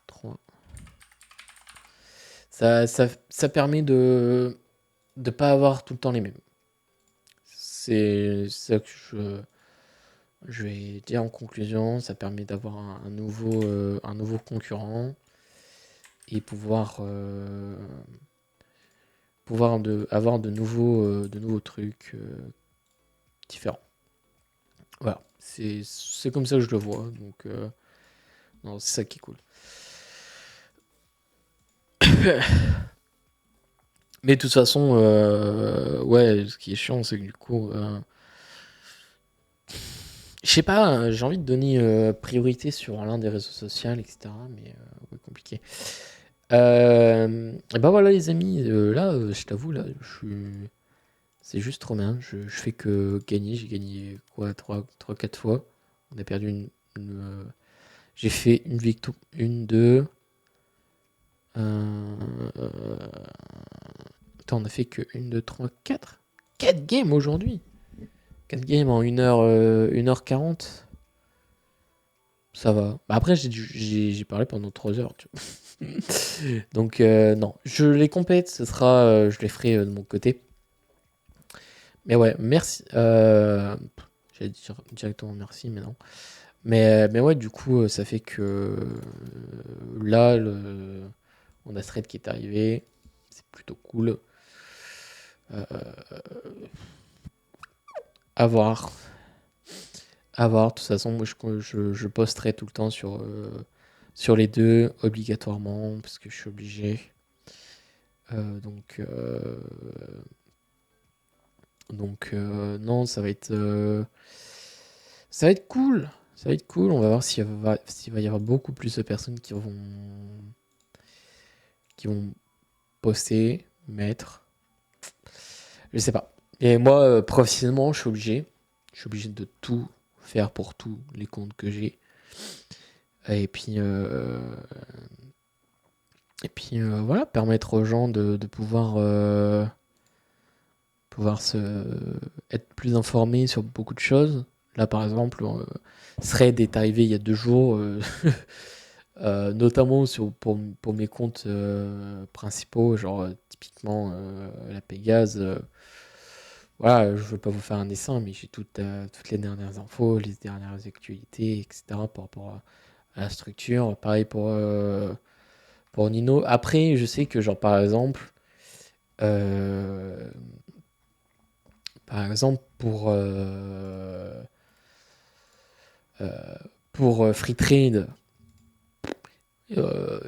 $3. Ça permet de pas avoir tout le temps les mêmes. C'est ça que je vais dire en conclusion. Ça permet d'avoir un nouveau concurrent et avoir de nouveaux trucs différents. Voilà, c'est comme ça que je le vois. Donc, non, c'est ça qui est cool. Mais de toute façon, ouais, ce qui est chiant, c'est que du coup, je sais pas, j'ai envie de donner priorité sur l'un des réseaux sociaux, etc. Mais ouais, compliqué. Et bah voilà, les amis, là, je t'avoue, là, c'est juste trop bien. Je fais que gagner. J'ai gagné quoi, 3-4 fois. On a perdu j'ai fait une victoire, une, deux. Attends, on a fait que 1, 2, 3, 4. 4 games aujourd'hui. 4 games en 1h40. Ça va. Bah après, j'ai parlé pendant 3 heures. Tu vois. Donc, non. Je les complète. Je les ferai de mon côté. Mais ouais, merci. J'allais dire directement merci, mais non. Mais ouais, du coup, ça fait que là, on a Thread qui est arrivé. C'est plutôt cool. À voir. À voir. De toute façon, moi, je posterai tout le temps sur les deux, obligatoirement, parce que je suis obligé. Donc, non, ça va être cool. Ça va être cool. On va voir s'il va y avoir beaucoup plus de personnes qui vont poster, mettre. Je sais pas. Et moi, professionnellement, je suis obligé. Je suis obligé de tout faire pour tous les comptes que j'ai. Et puis, voilà, permettre aux gens de pouvoir être plus informés sur beaucoup de choses. Là, par exemple, Thread est arrivé il y a 2 jours, notamment pour mes comptes principaux, genre typiquement la Pégase. Voilà, je veux pas vous faire un dessin, mais j'ai toutes les dernières infos, les dernières actualités, etc. par rapport à la structure. Pareil pour Nino. Après, je sais que, genre, par exemple, pour Free Trade,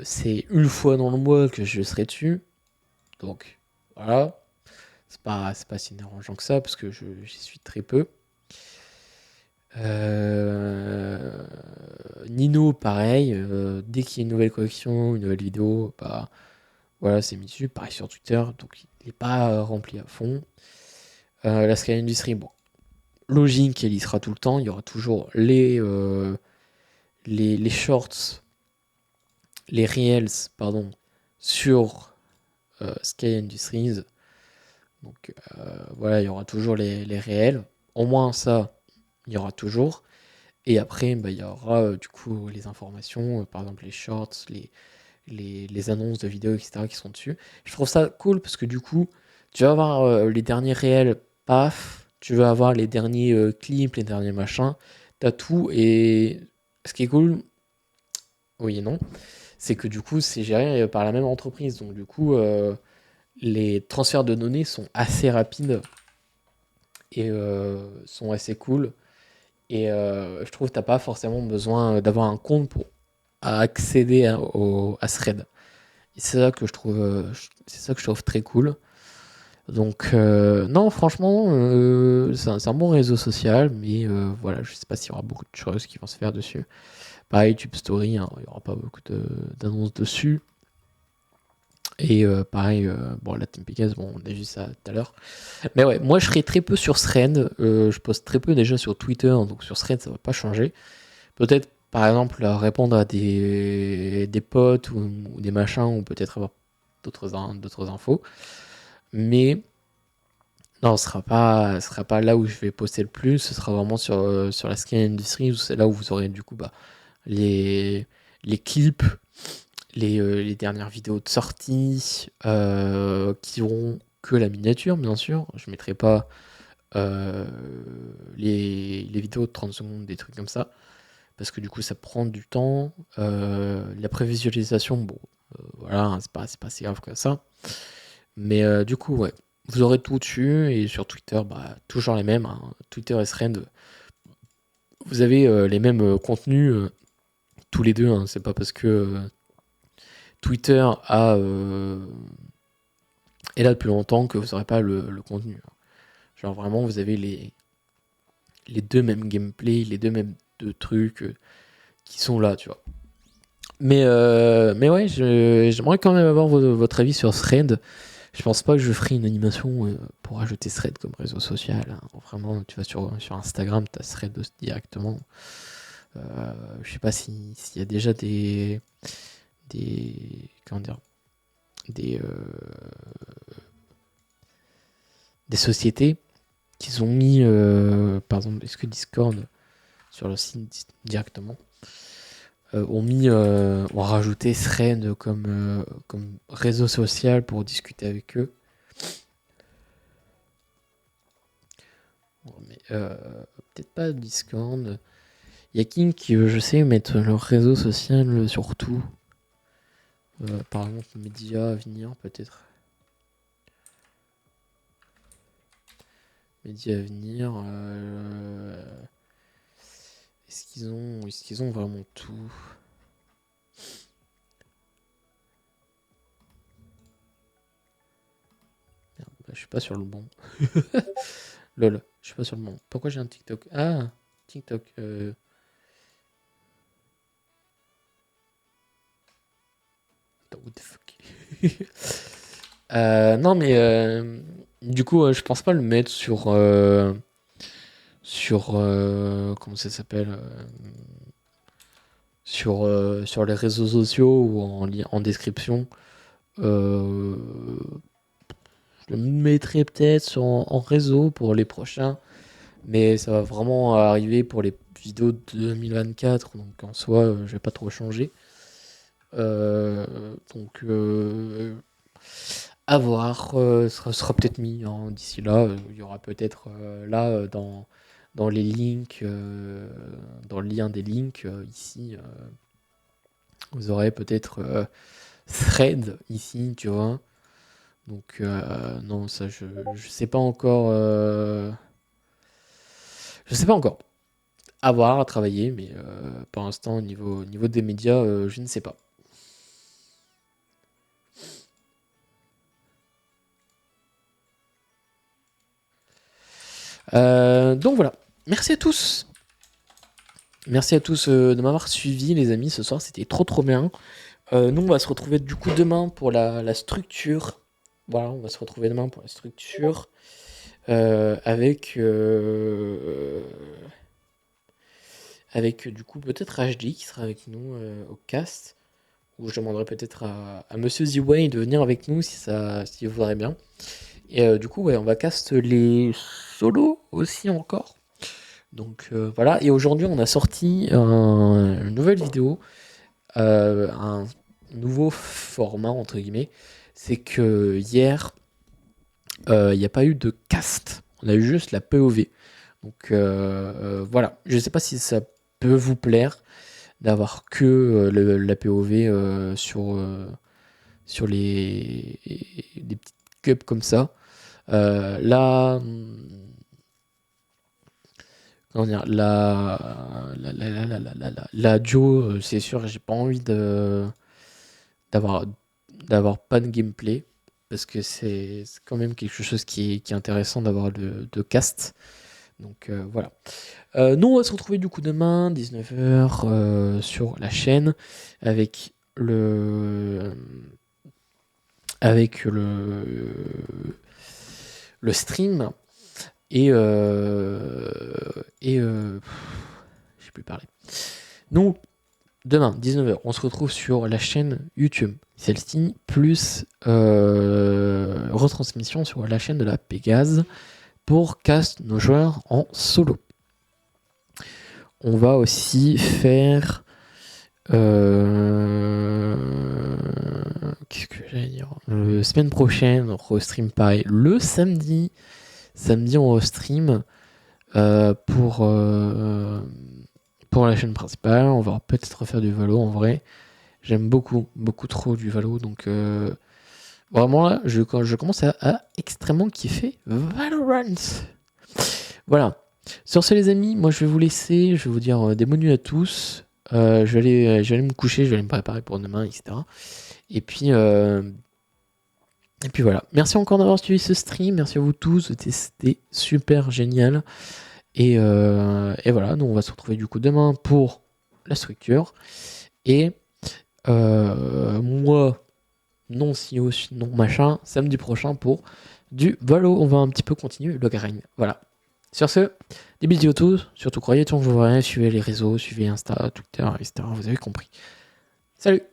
c'est une fois dans le mois que je serai dessus. Donc, voilà. C'est pas si dérangeant que ça, parce que j'y suis très peu. Nino, pareil. Dès qu'il y a une nouvelle collection, une nouvelle vidéo, bah, voilà, c'est mis dessus. Pareil sur Twitter, donc il n'est pas rempli à fond. La Sky Industry, bon, logique, elle y sera tout le temps. Il y aura toujours les shorts, les reels, pardon, sur Sky Industries. Donc voilà, il y aura toujours les réels. Au moins ça, il y aura toujours. Et après, bah, il y aura du coup les informations, par exemple les shorts, les annonces de vidéos, etc. qui sont dessus. Je trouve ça cool parce que du coup, tu vas avoir les derniers réels, paf, tu vas avoir les derniers clips, les derniers machins, t'as tout. Et ce qui est cool, oui et non, c'est que du coup, c'est géré par la même entreprise. Donc du coup, les transferts de données sont assez rapides et sont assez cool. Et je trouve que t'as pas forcément besoin d'avoir un compte pour accéder à Thread. Et c'est ça que je trouve, c'est ça que je trouve très cool. Donc non, franchement, c'est un bon réseau social, mais voilà, je sais pas s'il y aura beaucoup de choses qui vont se faire dessus. Pareil, YouTube Story, hein, il y aura pas beaucoup d'annonces dessus. Et pareil, bon, la Team Pegasus, bon, on a vu ça tout à l'heure. Mais ouais, moi je serai très peu sur Thread. Je poste très peu déjà sur Twitter, donc sur Thread ça va pas changer. Peut-être par exemple répondre à des potes ou des machins, ou peut-être avoir d'autres infos. Mais non, ce sera pas là où je vais poster le plus. Ce sera vraiment sur la Skin Industry, où c'est là où vous aurez du coup les clips, les dernières vidéos de sortie, qui auront que la miniature, bien sûr. Je mettrai pas les vidéos de 30 secondes, des trucs comme ça, parce que du coup ça prend du temps. La prévisualisation, bon, voilà, hein, c'est pas si grave que ça. Mais du coup, ouais, vous aurez tout dessus. Et sur Twitter, bah, toujours les mêmes, hein. Twitter et Thread, vous avez les mêmes contenus tous les deux, hein. C'est pas parce que Twitter est là depuis longtemps que vous n'aurez pas le contenu. Genre vraiment, vous avez les deux mêmes gameplays, les deux mêmes deux trucs qui sont là, tu vois. Mais ouais, j'aimerais quand même avoir votre avis sur Thread. Je pense pas que je ferai une animation pour ajouter Thread comme réseau social, hein. Vraiment, tu vas sur Instagram, tu as Thread directement. Je sais pas s'il y a déjà des comment dire, des sociétés qui ont mis, par exemple, est-ce que Discord sur le site directement ont rajouté Thread comme réseau social pour discuter avec eux. Bon, mais peut-être pas Discord. Il y a King qui, je sais, mettre leur réseau social sur tout. Par exemple, Média à venir, peut-être. Média à venir. Est-ce qu'ils ont vraiment tout? Merde, bah, je suis pas sur le bon. Lol, je suis pas sur le bon. Pourquoi j'ai un TikTok? Ah, TikTok. What the fuck? Non, mais du coup, je pense pas le mettre sur comment ça s'appelle, sur les réseaux sociaux ou en description. Je le mettrai peut-être en réseau pour les prochains, mais ça va vraiment arriver pour les vidéos de 2024, donc en soi, je vais pas trop changer. Donc à voir, sera peut-être mis, hein, d'ici là. Il y aura peut-être là dans les links, dans le lien des links ici, vous aurez peut-être Thread ici, tu vois. Donc non, ça je sais pas encore. Je sais pas encore. À voir, à travailler, mais pour l'instant, au niveau des médias, je ne sais pas. Donc voilà. Merci à tous. Merci à tous de m'avoir suivi, les amis. Ce soir, c'était trop bien. Nous, on va se retrouver du coup demain pour la structure. Voilà, on va se retrouver demain pour la structure. Avec du coup peut-être HD qui sera avec nous au cast. Ou je demanderai peut-être à Monsieur Z-Way de venir avec nous si vous voudrez bien. Et du coup, ouais, on va cast les solos aussi encore. Donc voilà. Et aujourd'hui, on a sorti une nouvelle vidéo. Un nouveau format, entre guillemets, c'est que hier, il n'y a pas eu de cast. On a eu juste la POV. Donc voilà, je ne sais pas si ça peut vous plaire d'avoir que la POV sur des petites cups comme ça. Là, comment dire, la duo, c'est sûr, j'ai pas envie d'avoir pas de gameplay parce que c'est quand même quelque chose qui est intéressant d'avoir de cast. Donc voilà. Nous, on va se retrouver du coup demain, 19h, sur la chaîne avec le stream et je sais plus parler. Donc demain 19h, on se retrouve sur la chaîne YouTube, celle-ci plus retransmission sur la chaîne de la Pégase pour cast nos joueurs en solo. On va aussi faire qu'est-ce que j'allais dire, semaine prochaine on restream pareil le samedi on restream pour la chaîne principale. On va peut-être refaire du Valo. En vrai, j'aime beaucoup trop du Valo, donc vraiment là je commence à extrêmement kiffer Valorant. Voilà, sur ce les amis, moi je vais vous laisser, je vais vous dire des bonnes nuits à tous. Je vais aller me coucher, je vais aller me préparer pour demain, etc. Et puis voilà. Merci encore d'avoir suivi ce stream. Merci à vous tous. C'était super génial. Et voilà. Donc on va se retrouver du coup demain pour la structure. Et moi, non CEO, non machin, samedi prochain pour du Valo. On va un petit peu continuer le grind. Voilà. Sur ce, des bisous à tous. Surtout croyez tout, je vous verrai. Suivez les réseaux, suivez Insta, Twitter, etc. Vous avez compris. Salut!